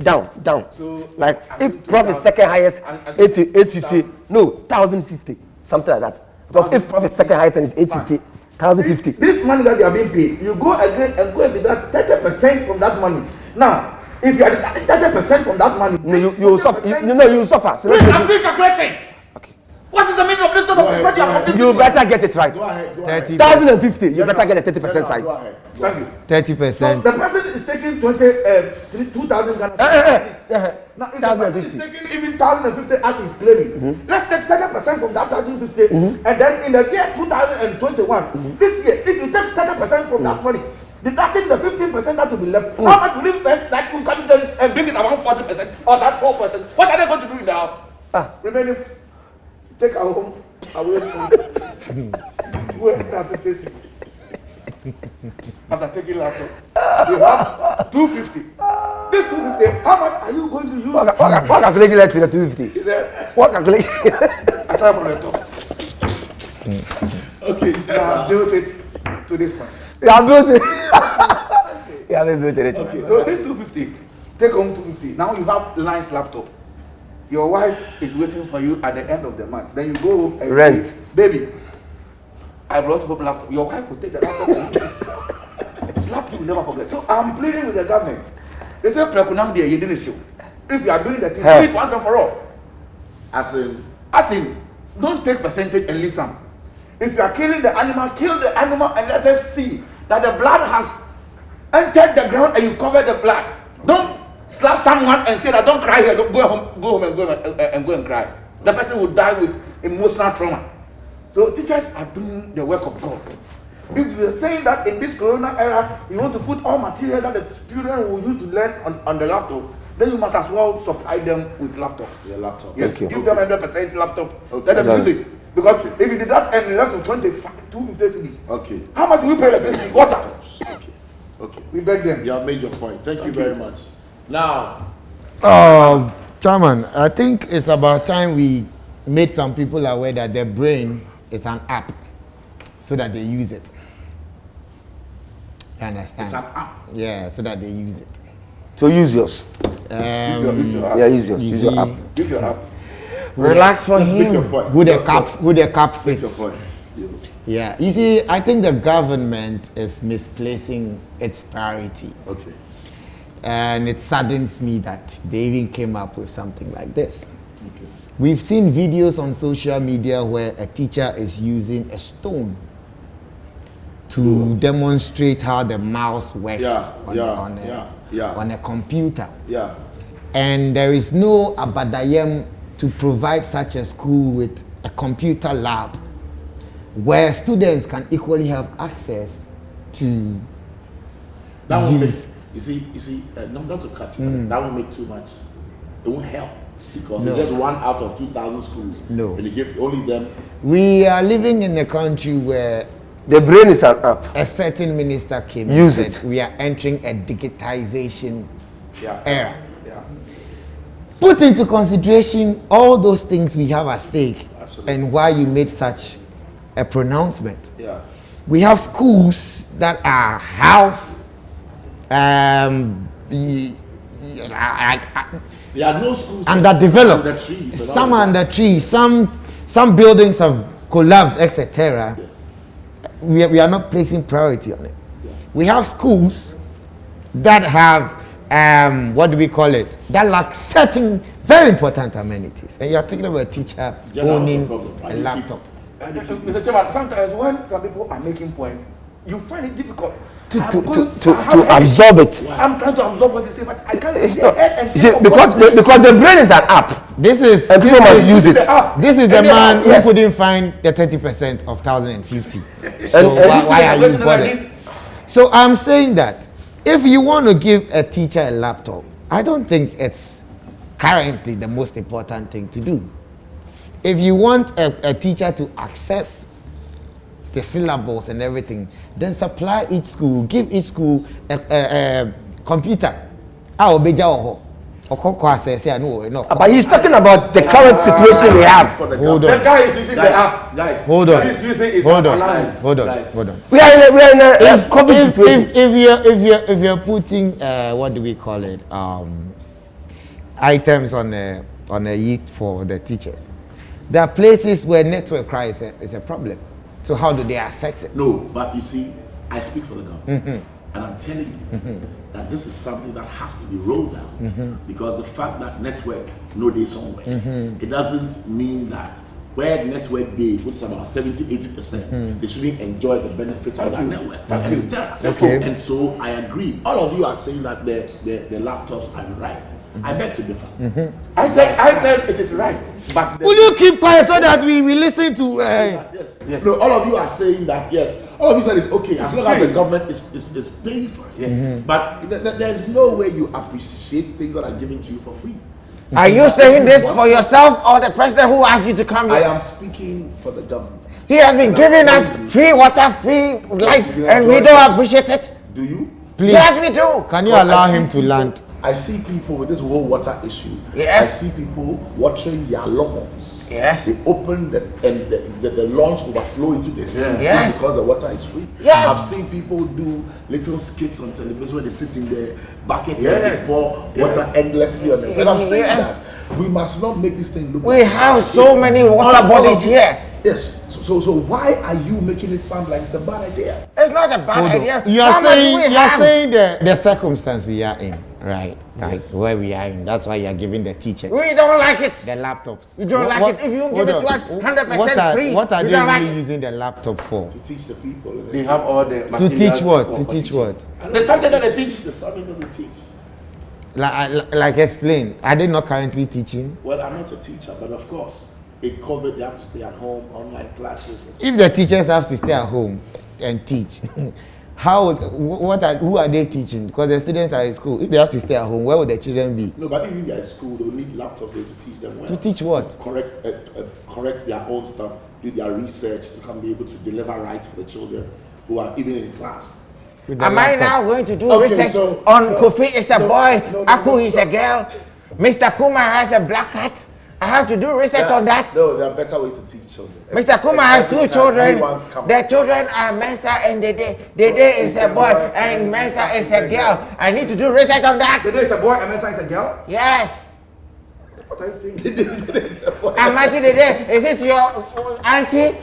Speaker 2: down.
Speaker 5: So,
Speaker 2: Like if Prof is second highest, 850, no, 1,050, something like that. Because if Prof is second highest and it's 850, 1,050.
Speaker 5: this money that they are being paid, you go again and go and deduct 30% from that money. Now, if you are deducting 30% from that money,
Speaker 2: No, you will suffer. You will suffer. So
Speaker 5: please,
Speaker 2: let's
Speaker 5: I'm doing calculation.
Speaker 2: Okay.
Speaker 5: What is the meaning of this?
Speaker 2: You better get it right.
Speaker 1: Go ahead.
Speaker 2: 1,050, you better get the 30%
Speaker 1: Go
Speaker 2: right.
Speaker 1: ahead.
Speaker 5: Thank you.
Speaker 4: 30%.
Speaker 5: So the person is taking 2,000 Ghana. Now, if the person is
Speaker 2: 1,050.
Speaker 5: taking even 1,050 as he's claiming, let's take 30% from that 1,050, and then in the year 2021, this year, if you take 30% from that money, deducting the 15% that will be left, how much will you spend that you can do this and bring it around 40% or that 4%? What are they going to do in the house? Remaining, take our home away from 256. After taking laptop, you have 250. This 250, how much are you going to use?
Speaker 2: What calculation led to the 250?
Speaker 5: He said,
Speaker 2: What calculation?
Speaker 5: I try from the top.
Speaker 1: Okay,
Speaker 5: Now
Speaker 1: General.
Speaker 5: build it to this point.
Speaker 2: You have built it. You haven't built it.
Speaker 1: Okay.
Speaker 5: So this 250, take home 250. Now you have Line's laptop. Your wife is waiting for you at the end of the month. Then you go home and
Speaker 2: Rent.
Speaker 5: say, baby, I brought home laptop. Your wife will take the laptop and slap you, will never forget. So I'm pleading with the government. They say, Prekunam dear, you didn't show. If you are doing the thing, do it once and for all.
Speaker 1: As in,
Speaker 5: As in, don't take percentage and leave some. If you are killing the animal, kill the animal and let us see that the blood has entered the ground and you've covered the blood. Don't slap someone and say that don't cry here, don't go home and go and cry. The person will die with emotional trauma. So teachers are doing the work of God. If you are saying that in this corona era, you want to put all materials that the children will use to learn on the laptop, then you must as well supply them with laptops.
Speaker 1: your laptop.
Speaker 5: Yes,
Speaker 2: Thank you.
Speaker 5: give them 100% laptop.
Speaker 1: Okay.
Speaker 5: Let them use it. Because if you did that and you left with 250 CDs,
Speaker 1: Okay.
Speaker 5: how much will you pay the person? Water.
Speaker 1: Okay.
Speaker 5: We beg them.
Speaker 1: You have made your point. Thank you very much. Now,
Speaker 4: Chairman, I think it's about time we made some people aware that their brain is an app so that they use it. You understand?
Speaker 1: it's an app.
Speaker 4: Yeah, so that they use it.
Speaker 2: So use yours.
Speaker 5: Use your app.
Speaker 2: Yeah, use yours.
Speaker 4: You
Speaker 2: Use your
Speaker 4: see,
Speaker 2: app.
Speaker 5: Use your app.
Speaker 3: Relax for
Speaker 1: Just make your
Speaker 3: him.
Speaker 1: point.
Speaker 4: Who the cap
Speaker 1: Make your
Speaker 4: fits.
Speaker 1: point.
Speaker 4: Yeah, you see, I think the government is misplacing its priority.
Speaker 1: Okay.
Speaker 4: And it saddens me that they even came up with something like this.
Speaker 1: Okay.
Speaker 4: We've seen videos on social media where a teacher is using a stone to demonstrate how the mouse works on a computer.
Speaker 1: Yeah.
Speaker 4: And there is no Abadayem to provide such a school with a computer lab where students can equally have access to
Speaker 1: That won't make,
Speaker 4: use.
Speaker 1: you see, not to cut you, that won't make too much. It won't help because
Speaker 4: No.
Speaker 1: it's just 1 out of 2,000 schools.
Speaker 4: No.
Speaker 1: And you give only them.
Speaker 4: We are living in a country where
Speaker 2: The brain is an app.
Speaker 4: a certain minister came
Speaker 2: Use
Speaker 4: and said
Speaker 2: it.
Speaker 4: we are entering a digitization
Speaker 1: Yeah.
Speaker 4: era.
Speaker 1: Yeah.
Speaker 4: Put into consideration all those things we have at stake
Speaker 1: Absolutely.
Speaker 4: and why you made such a pronouncement.
Speaker 1: Yeah.
Speaker 4: We have schools that are half y-
Speaker 1: There are no schools
Speaker 4: underdeveloped.
Speaker 1: under trees and
Speaker 4: Some
Speaker 1: all
Speaker 4: are
Speaker 1: that.
Speaker 4: under trees. Some buildings have collapsed, etc.
Speaker 1: Yes.
Speaker 4: We are not placing priority on it. We have schools that have what do we call it? That lack certain very important amenities. And you are talking about a teacher
Speaker 1: General,
Speaker 4: owning
Speaker 1: what's the problem?
Speaker 4: a
Speaker 1: And you
Speaker 4: laptop.
Speaker 5: Mr. Chairman, sometimes when some people are making points, you find it difficult
Speaker 2: To absorb it.
Speaker 5: I'm trying to absorb what they say, but I can't
Speaker 2: It's
Speaker 5: see
Speaker 2: not.
Speaker 5: ahead and
Speaker 2: You see,
Speaker 5: think of
Speaker 2: because
Speaker 5: what
Speaker 2: because the brain is an app,
Speaker 4: This is
Speaker 2: and people must use it.
Speaker 4: this is the
Speaker 5: And
Speaker 4: man
Speaker 2: yes.
Speaker 4: who couldn't find the 30% of 1,050. So
Speaker 2: And
Speaker 4: why are you
Speaker 5: Listen,
Speaker 4: bothered? So I'm saying that if you want to give a teacher a laptop, I don't think it's currently the most important thing to do. If you want a teacher to access the syllables and everything, then supply each school, give each school a computer.
Speaker 2: but he's talking about the current situation we have.
Speaker 1: For the
Speaker 4: Hold
Speaker 1: government.
Speaker 5: The guy is using the app.
Speaker 1: Guys.
Speaker 4: Hold on.
Speaker 5: He's using his
Speaker 4: Hold on.
Speaker 5: allowance.
Speaker 4: Hold on.
Speaker 1: Guys.
Speaker 4: Hold on.
Speaker 2: We are in a COVID situation.
Speaker 4: If you're putting what do we call it items on a sheet for the teachers, there are places where network cry is a problem. So how do they access it?
Speaker 1: No, but you see, I speak for the government. And I'm telling you that this is something that has to be rolled out because the fact that network no day somewhere, it doesn't mean that where network day, which is about 70-80%, they shouldn't enjoy the benefits of that network.
Speaker 4: Okay.
Speaker 1: And so I agree. All of you are saying that the laptops are right. I beg to differ.
Speaker 5: I said it is right, but
Speaker 4: Will you keep quiet so that we listen to?
Speaker 1: Yes. No, all of you are saying that yes. All of you said it's okay as long as the government is paying for it.
Speaker 5: Yes.
Speaker 1: But there's no way you appreciate things that are given to you for free.
Speaker 3: Are you saying this for yourself or the president who asked you to come
Speaker 1: I
Speaker 3: here?
Speaker 1: am speaking for the government.
Speaker 3: He has been giving us free water, free light, and we don't appreciate it.
Speaker 1: Do you?
Speaker 4: Please,
Speaker 3: Yes, we do.
Speaker 4: can you
Speaker 1: Because
Speaker 4: allow
Speaker 1: I see
Speaker 4: him to
Speaker 1: people-
Speaker 4: land?
Speaker 1: I see people with this whole water issue.
Speaker 3: Yes.
Speaker 1: I see people watering their lawns.
Speaker 3: Yes.
Speaker 1: They open and the lawns overflow into the street
Speaker 3: Yes.
Speaker 1: because the water is free.
Speaker 3: Yes.
Speaker 1: I've seen people do little skits on television where they sit in the bucket
Speaker 5: Yes.
Speaker 1: and they pour
Speaker 5: Yes.
Speaker 1: water endlessly on them. And I'm saying
Speaker 3: Yes.
Speaker 1: that we must not make this thing look
Speaker 3: We
Speaker 1: like
Speaker 3: have
Speaker 1: that.
Speaker 3: so many water
Speaker 1: All of
Speaker 3: bodies
Speaker 1: you-
Speaker 3: here.
Speaker 1: Yes. So why are you making it sound like it's a bad idea?
Speaker 3: It's not a bad
Speaker 4: Hold on.
Speaker 3: idea.
Speaker 4: You are
Speaker 3: How much do
Speaker 4: saying
Speaker 3: we
Speaker 4: you are
Speaker 3: have?
Speaker 4: saying the circumstance we are in, right? Like where we are in. That's why you are giving the teacher
Speaker 3: We don't like it.
Speaker 4: the laptops.
Speaker 3: You don't like it. If you give it to us 100% free,
Speaker 4: what are
Speaker 3: you
Speaker 4: they
Speaker 3: don't like
Speaker 4: really
Speaker 3: it.
Speaker 4: using the laptop for?
Speaker 1: To teach the people.
Speaker 5: they have all the
Speaker 4: To
Speaker 5: materials
Speaker 4: teach what?
Speaker 5: for-
Speaker 4: To teach what?
Speaker 5: The subject that they
Speaker 1: teach
Speaker 5: teach.
Speaker 1: the subject that they teach.
Speaker 4: Like explain. Are they not currently teaching?
Speaker 1: Well, I'm not a teacher, but of course, in COVID, they have to stay at home, online classes.
Speaker 4: If the teachers have to stay at home and teach, who are they teaching? Because the students are in school. If they have to stay at home, where would the children be?
Speaker 1: No, but even if they're in school, they'll need laptops there to teach them well.
Speaker 4: To teach what?
Speaker 1: Correct their own stuff, do their research to come be able to deliver right for the children who are even in class.
Speaker 4: With the
Speaker 3: Am I
Speaker 4: laptop?
Speaker 3: now going to do
Speaker 1: Okay,
Speaker 3: research
Speaker 1: so-
Speaker 3: on
Speaker 1: no,
Speaker 3: Kofi is a
Speaker 1: no,
Speaker 3: boy,
Speaker 1: no, no,
Speaker 3: Aku
Speaker 1: no,
Speaker 3: is
Speaker 1: no.
Speaker 3: a girl, Mr. Kuma has a black hat? I have to do research on that.
Speaker 1: No, there are better ways to teach children.
Speaker 3: Mr. Kuma has
Speaker 1: Every
Speaker 3: two
Speaker 1: time
Speaker 3: children.
Speaker 1: anyone's come-
Speaker 3: The children are Mensa and Dede. Dede is a boy and Mensa is a girl. I need to do research on that.
Speaker 5: Today is a boy and Mensa is a girl.
Speaker 3: Yes.
Speaker 5: What are you saying?
Speaker 3: Imagine the day. Is it your auntie?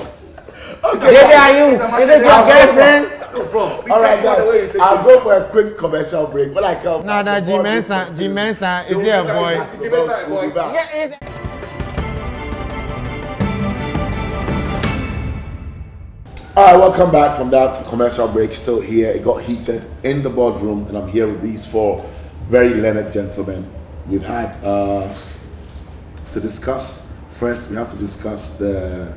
Speaker 3: Okay. Are you? Is it your girlfriend?
Speaker 1: All right, guys. I'll go for a quick commercial break. When I come,
Speaker 4: No, Jimensa, is he a boy?
Speaker 1: We'll be back.
Speaker 3: Yeah, is
Speaker 1: All right, welcome back from that commercial break. Still here. It got heated in the boardroom, and I'm here with these four very learned gentlemen. We've had to discuss. First, we have to discuss the.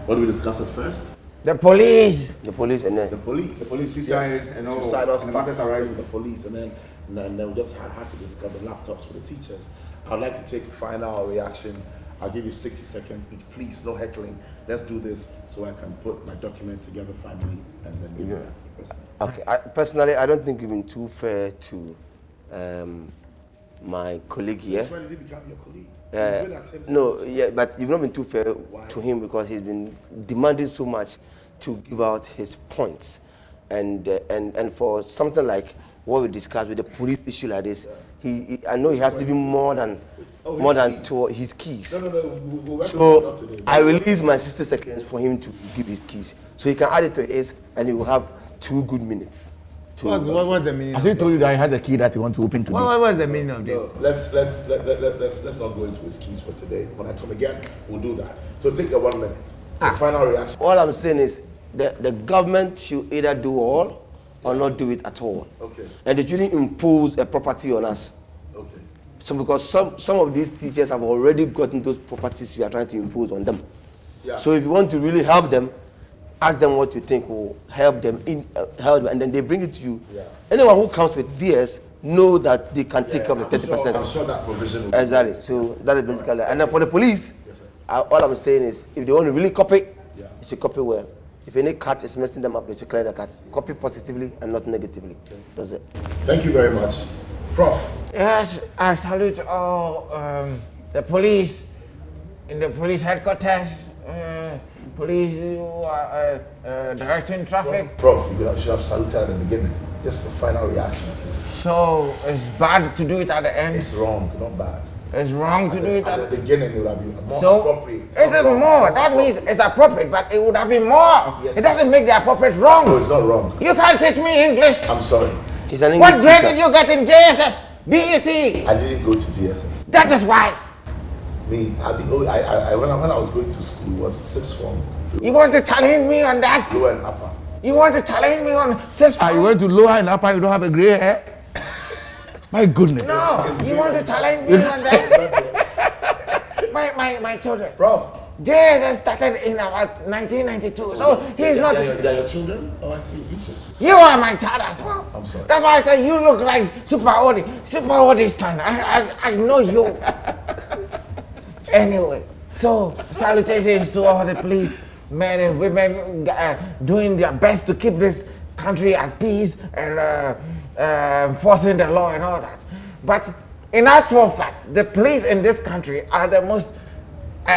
Speaker 1: What do we discuss at first?
Speaker 3: the police.
Speaker 2: The police and then
Speaker 1: The police.
Speaker 5: The police, suicide,
Speaker 1: Yes,
Speaker 5: and all.
Speaker 1: suicidal
Speaker 5: And the
Speaker 1: stuff
Speaker 5: matters arising.
Speaker 1: with the police, and then we just had to discuss the laptops for the teachers. I'd like to take a final reaction. I'll give you 60 seconds each. Please, no heckling. Let's do this so I can put my document together finally and then give it back to the president.
Speaker 2: okay. Personally, I don't think you've been too fair to my colleague here.
Speaker 1: Since when did he become your colleague? You've been at him
Speaker 2: No,
Speaker 1: since-
Speaker 2: yeah, but you've not been too fair
Speaker 1: Why?
Speaker 2: to him because he's been demanding so much to give out his points, and for something like what we discussed with the police issue like this, I know he has to be more than his keys.
Speaker 1: No. We'll work on
Speaker 2: So
Speaker 1: that today.
Speaker 2: I release my 60 seconds for him to give his keys, so he can add it to his, and he will have 2 good minutes.
Speaker 4: What was the meaning?
Speaker 5: Has he told you that he has a key that he wants to open today?
Speaker 4: What was the meaning of
Speaker 1: No,
Speaker 4: this?
Speaker 1: let's not go into his keys for today. When I come again, we'll do that. So take the 1 minute. The final reaction.
Speaker 2: All I'm saying is the government should either do all or not do it at all.
Speaker 1: Okay.
Speaker 2: And they shouldn't impose a property on us.
Speaker 1: Okay.
Speaker 2: So because some of these teachers have already gotten those properties we are trying to impose on them.
Speaker 1: Yeah.
Speaker 2: So if you want to really help them, ask them what you think will help them, and then they bring it to you.
Speaker 1: Yeah.
Speaker 2: Anyone who comes with theirs know that they can take up the 30%.
Speaker 1: I'm sure that provision will be
Speaker 2: Exactly. So that is basically, and then for the police,
Speaker 1: Yes, sir.
Speaker 2: all I'm saying is, if they want to really copy,
Speaker 1: Yeah.
Speaker 2: they should copy well. If any cut is messing them up, they should clear the cut. Copy positively and not negatively. That's it.
Speaker 1: Thank you very much. Prof.
Speaker 3: Yes, I salute all the police in the police headquarters, police who are directing traffic.
Speaker 1: Prof, should have saluted at the beginning. Just a final reaction.
Speaker 3: So it's bad to do it at the end.
Speaker 1: It's wrong, not bad.
Speaker 3: It's wrong to do it
Speaker 1: At
Speaker 3: at
Speaker 1: the beginning, it would have been more
Speaker 3: So
Speaker 1: appropriate.
Speaker 3: it's more. That means it's appropriate, but it would have been more.
Speaker 1: Yes,
Speaker 3: It
Speaker 1: sir.
Speaker 3: doesn't make the appropriate
Speaker 1: No,
Speaker 3: wrong.
Speaker 1: it's not wrong.
Speaker 3: You can't teach me English.
Speaker 1: I'm sorry.
Speaker 2: He's an English
Speaker 3: What grade
Speaker 2: teacher.
Speaker 3: did you get in JSS? BEC?
Speaker 1: I didn't go to GSS.
Speaker 3: That is why.
Speaker 1: Me, when I was going to school, it was 6th form.
Speaker 3: You want to challenge me on that?
Speaker 1: Lower and upper.
Speaker 3: You want to challenge me on six?
Speaker 5: Are you going to lower and upper? You don't have a gray hair? My goodness.
Speaker 3: No, you want to challenge me on that? my children.
Speaker 1: Prof.
Speaker 3: JSS started in about 1992, so he's not.
Speaker 1: They're your children? Oh, I see. Interesting.
Speaker 3: You are my child as well.
Speaker 1: I'm sorry.
Speaker 3: That's why I said you look like Super Odi. Super Odi's son. I know you. Anyway, so salutations to all the police men and women doing their best to keep this country at peace and enforcing the law and all that. But in actual fact, the police in this country are the most should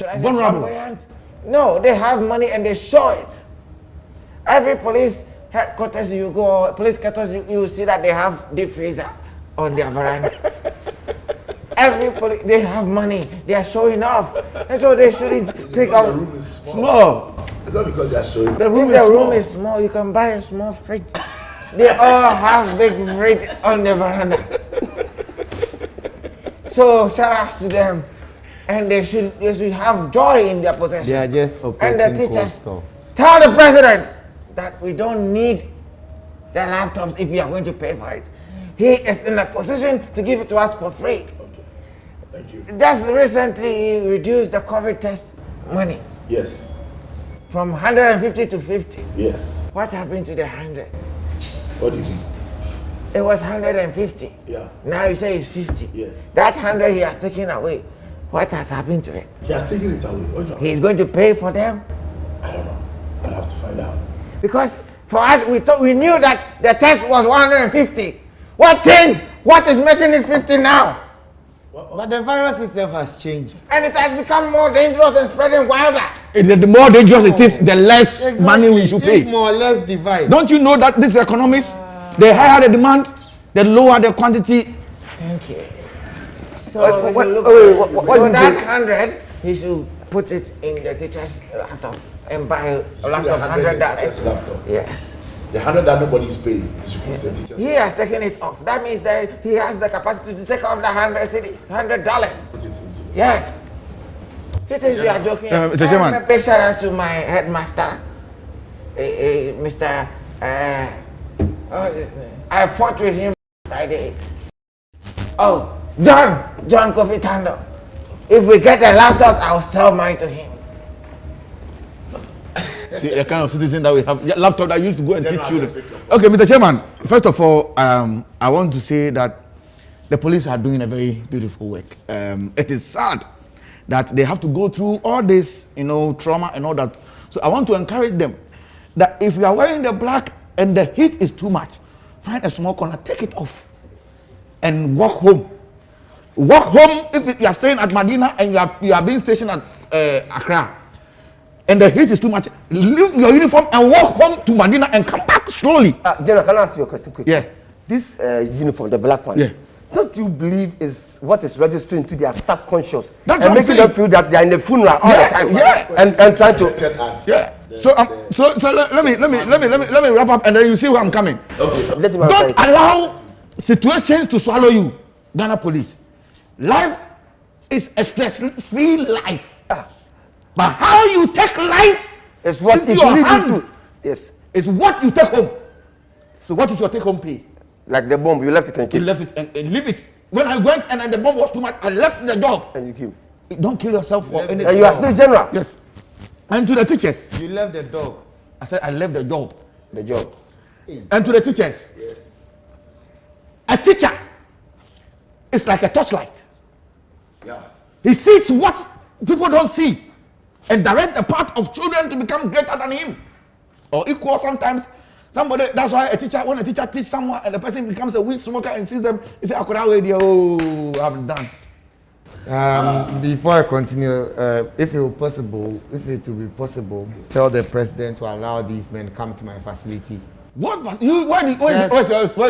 Speaker 3: I say
Speaker 5: Vulnerable.
Speaker 3: flamboyant? No, they have money and they show it. Every police headquarters you go, police headquarters you see that they have deep freezer on their veranda. Every police, they have money, they are showing off, and so they shouldn't take
Speaker 1: The
Speaker 3: out
Speaker 1: room is small.
Speaker 5: Small.
Speaker 1: It's not because they're showing.
Speaker 5: The room
Speaker 3: If the
Speaker 5: is
Speaker 3: room
Speaker 5: small.
Speaker 3: is small, you can buy a small fridge. They all have big fridge on the veranda. So shout out to them, and they should have joy in their possession.
Speaker 4: They are just
Speaker 3: And the
Speaker 4: operating
Speaker 3: teachers
Speaker 4: coastal.
Speaker 3: tell the president that we don't need the laptops if we are going to pay for it. He is in a position to give it to us for free.
Speaker 1: Okay. Thank you.
Speaker 3: Just recently reduced the COVID test money
Speaker 1: Yes.
Speaker 3: from 150 to 50.
Speaker 1: Yes.
Speaker 3: What happened to the 100?
Speaker 1: What do you mean?
Speaker 3: It was 150.
Speaker 1: Yeah.
Speaker 3: Now you say it's 50.
Speaker 1: Yes.
Speaker 3: That 100 he has taken away. What has happened to it?
Speaker 1: He has taken it away. What do you
Speaker 3: He's going to pay for them?
Speaker 1: I don't know. I'll have to find out.
Speaker 3: Because for us, we knew that the test was 150. What changed? What is making it 50 now?
Speaker 4: But the virus itself has changed.
Speaker 3: And it has become more dangerous and spreading wilder.
Speaker 5: The more dangerous it is, the less money we should
Speaker 4: If
Speaker 5: pay.
Speaker 4: more or less divide.
Speaker 5: Don't you know that these economists, the higher the demand, the lower the quantity,
Speaker 3: Thank you. So
Speaker 2: What
Speaker 3: if you look
Speaker 2: do you
Speaker 3: so that
Speaker 2: say?
Speaker 3: 100, he should put it in the teacher's laptop and buy a
Speaker 1: Should
Speaker 3: laptop
Speaker 1: be 100 in the
Speaker 3: $100.
Speaker 1: teacher's laptop.
Speaker 3: Yes.
Speaker 1: The 100 that nobody is paying, you should put the teacher's
Speaker 3: He has taken it off. That means that he has the capacity to take off the 100 cities, $100.
Speaker 1: put it into.
Speaker 3: Yes. He thinks we are joking.
Speaker 6: Mr. Chairman.
Speaker 3: A big shout out to my headmaster, Mr. What is his name? I fought with him Friday. Oh, John Kofi Tando. If we get a laptop, I'll sell mine to him.
Speaker 6: See, the kind of citizen that we have, laptop that used to go and
Speaker 1: General,
Speaker 6: teach children.
Speaker 1: let's speak
Speaker 6: Okay, Mr. Chairman, first of all, I want to say that the police are doing a very beautiful work. It is sad that they have to go through all this, trauma and all that. So I want to encourage them that if you are wearing the black and the heat is too much, find a small corner, take it off and walk home. Walk home if you are staying at Medina and you are being stationed at Accra. And the heat is too much. Leave your uniform and walk home to Medina and come back slowly.
Speaker 2: General, can I ask you a question quickly?
Speaker 6: Yeah.
Speaker 2: This uniform, the black one.
Speaker 6: Yeah.
Speaker 2: Don't you believe is what is registering to their subconscious
Speaker 6: That's
Speaker 2: and
Speaker 6: what I'm
Speaker 2: making
Speaker 6: saying.
Speaker 2: them feel that they are in the funeral all
Speaker 6: Yeah,
Speaker 2: the time?
Speaker 6: yeah.
Speaker 2: And trying to.
Speaker 1: Protected acts.
Speaker 6: Yeah.
Speaker 1: The-
Speaker 6: So let me wrap up and then you see where I'm coming.
Speaker 1: Okay.
Speaker 2: Let him answer
Speaker 6: Don't
Speaker 2: it.
Speaker 6: allow situations to swallow you, Ghana police. Life is a stress-free life. But how you take life
Speaker 2: It's what
Speaker 6: into
Speaker 2: it
Speaker 6: your
Speaker 2: leads
Speaker 6: hand
Speaker 2: you to. Yes.
Speaker 6: is what you take home. So what is your take-home pay?
Speaker 2: Like the bomb, you left it and
Speaker 6: You
Speaker 2: came.
Speaker 6: left it and leave it. When I went and then the bomb was too much, I left the job.
Speaker 2: And you came.
Speaker 6: Don't kill yourself for anything.
Speaker 2: And you are still general.
Speaker 6: Yes. And to the teachers,
Speaker 4: You left the dog.
Speaker 6: I said I left the job.
Speaker 2: The job.
Speaker 6: And to the teachers,
Speaker 1: Yes.
Speaker 6: a teacher is like a torchlight.
Speaker 1: Yeah.
Speaker 6: He sees what people don't see and direct the path of children to become greater than him or equal sometimes. Somebody, that's why when a teacher teaches someone and the person becomes a weed smoker and sees them, he says, oh, I'm done.
Speaker 4: Before I continue, if it will be possible, tell the president to allow these men come to my facility.
Speaker 6: What was you? Where is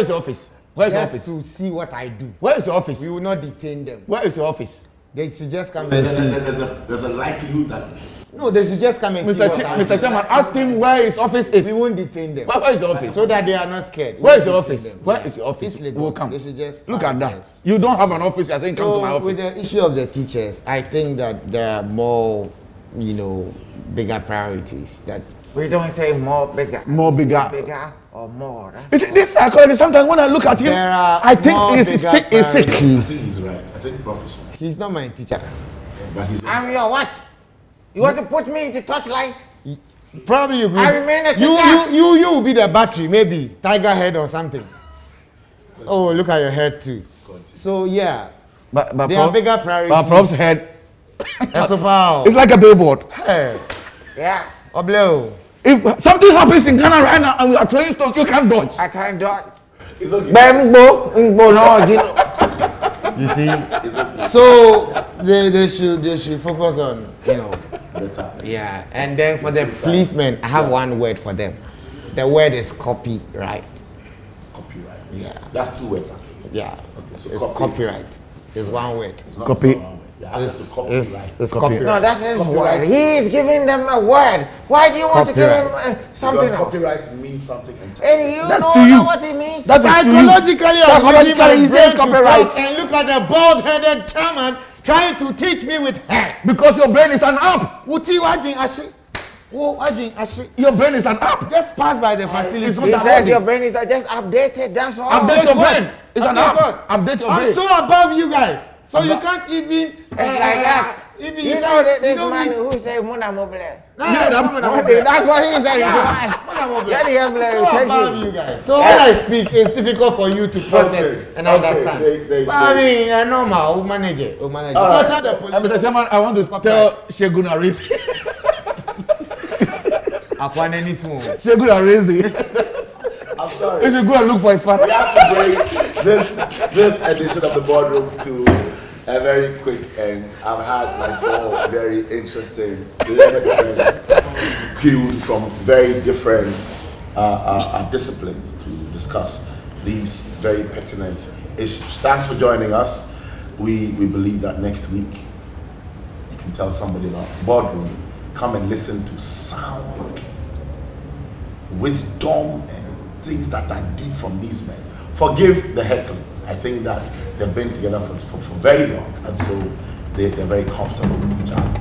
Speaker 6: your office? Where is your
Speaker 4: Just
Speaker 6: office?
Speaker 4: to see what I do.
Speaker 6: Where is your office?
Speaker 4: We will not detain them.
Speaker 6: Where is your office?
Speaker 4: They should just come and
Speaker 1: There's
Speaker 4: see.
Speaker 1: there's a likelihood that
Speaker 4: No, they should just come and see what I do.
Speaker 6: Mr. Chairman, ask him where his office is.
Speaker 4: We won't detain them.
Speaker 6: Where is your office?
Speaker 4: So that they are not scared. We
Speaker 6: Where is
Speaker 4: won't
Speaker 6: your
Speaker 4: detain
Speaker 6: office?
Speaker 4: them.
Speaker 6: Where is your office?
Speaker 4: It's legal.
Speaker 6: We'll come.
Speaker 4: They should just
Speaker 6: Look at that. You don't have an office. You're saying come to my
Speaker 4: So with
Speaker 6: office.
Speaker 4: the issue of the teachers, I think that there are more, bigger priorities that
Speaker 3: We don't say more bigger.
Speaker 6: More bigger.
Speaker 3: Bigger or more. That's
Speaker 6: You see, this psychologist, sometimes when I look at him,
Speaker 4: there are
Speaker 6: I think
Speaker 4: more
Speaker 6: he's
Speaker 4: bigger
Speaker 6: sick. He's sick.
Speaker 1: I think
Speaker 4: priorities.
Speaker 1: he's right. I think Prof is right.
Speaker 4: He's not my teacher.
Speaker 1: But he's
Speaker 3: I'm your what? You want to put me into touchlight?
Speaker 4: Probably you
Speaker 3: I remain a teacher.
Speaker 4: you will be the battery, maybe tiger head or something. Oh, look at your head too. So yeah,
Speaker 6: But
Speaker 4: there are bigger priorities.
Speaker 6: But Prof's head,
Speaker 4: Esopao.
Speaker 6: it's like a billboard.
Speaker 4: Hey,
Speaker 3: Yeah,
Speaker 4: Obleo.
Speaker 6: If something happens in Ghana right now and we are throwing stones, you can't dodge.
Speaker 3: I can't dodge.
Speaker 1: It's okay.
Speaker 3: Bembo, no,
Speaker 4: You see? So they should focus on
Speaker 1: Better.
Speaker 4: yeah. And then for the policemen, I have one word for them. The word is copyright.
Speaker 1: Copyright.
Speaker 4: Yeah.
Speaker 1: That's 2 words actually.
Speaker 4: Yeah.
Speaker 1: Okay, so
Speaker 4: It's copyright. It's one word.
Speaker 1: It's not
Speaker 6: Copy.
Speaker 1: one word. They have
Speaker 4: It's
Speaker 1: to copyright.
Speaker 4: it's
Speaker 6: Copy.
Speaker 4: copyright.
Speaker 3: No, that's his
Speaker 1: Copyright.
Speaker 3: word. He is giving them a word. Why do you want to give him something
Speaker 1: Because
Speaker 3: else?
Speaker 1: copyright means something entirely.
Speaker 3: And you
Speaker 6: That's
Speaker 3: don't
Speaker 6: to you.
Speaker 3: know what it means.
Speaker 6: That's to you.
Speaker 4: Psychologically,
Speaker 6: Psychologically,
Speaker 4: I'm
Speaker 6: he
Speaker 4: using
Speaker 6: said
Speaker 4: my brain to
Speaker 6: copyright.
Speaker 4: talk and look at the bald-headed chairman trying to teach me with head.
Speaker 6: Because your brain is an app.
Speaker 4: Wuti wajin ashi. Wo wajin ashi.
Speaker 6: Your brain is an app.
Speaker 4: Just pass by the facility.
Speaker 6: It's not
Speaker 3: He
Speaker 6: that
Speaker 3: says
Speaker 6: hard.
Speaker 3: your brain is just updated. That's all.
Speaker 6: Update your brain. It's an
Speaker 4: Update
Speaker 6: app.
Speaker 4: what?
Speaker 6: Update your
Speaker 4: I'm
Speaker 6: brain.
Speaker 4: so above you guys. So you can't even.
Speaker 3: It's like that.
Speaker 4: Even
Speaker 3: You
Speaker 4: can't-
Speaker 3: know that this
Speaker 4: don't
Speaker 3: man
Speaker 4: need-
Speaker 3: who say Muna Mobile.
Speaker 6: Yeah,
Speaker 3: That's what he said. Let him
Speaker 4: So
Speaker 3: take
Speaker 4: above
Speaker 3: you.
Speaker 4: you guys. So when I speak, it's difficult for you to process
Speaker 1: Okay,
Speaker 4: and
Speaker 1: okay,
Speaker 4: understand.
Speaker 1: they-
Speaker 4: But I mean, normal. We'll manage it. We'll manage it.
Speaker 1: All
Speaker 4: So
Speaker 1: right.
Speaker 4: tell the police.
Speaker 6: Mr. Chairman, I want to tell Shegun Arezi.
Speaker 4: Akwaneni small.
Speaker 6: Shegun Arezi.
Speaker 1: I'm
Speaker 6: He
Speaker 1: sorry.
Speaker 6: should go and look for his father.
Speaker 1: We have to bring this edition of the boardroom to a very quick end. I've had my 4 very interesting learned friends queued from very different disciplines to discuss these very pertinent Thanks for joining us. We believe that next week you can tell somebody about Boardroom. Come and listen to sound wisdom and things that are deep from these men. Forgive the heckling. I think that they've been together for very long, and so they're very comfortable with each other.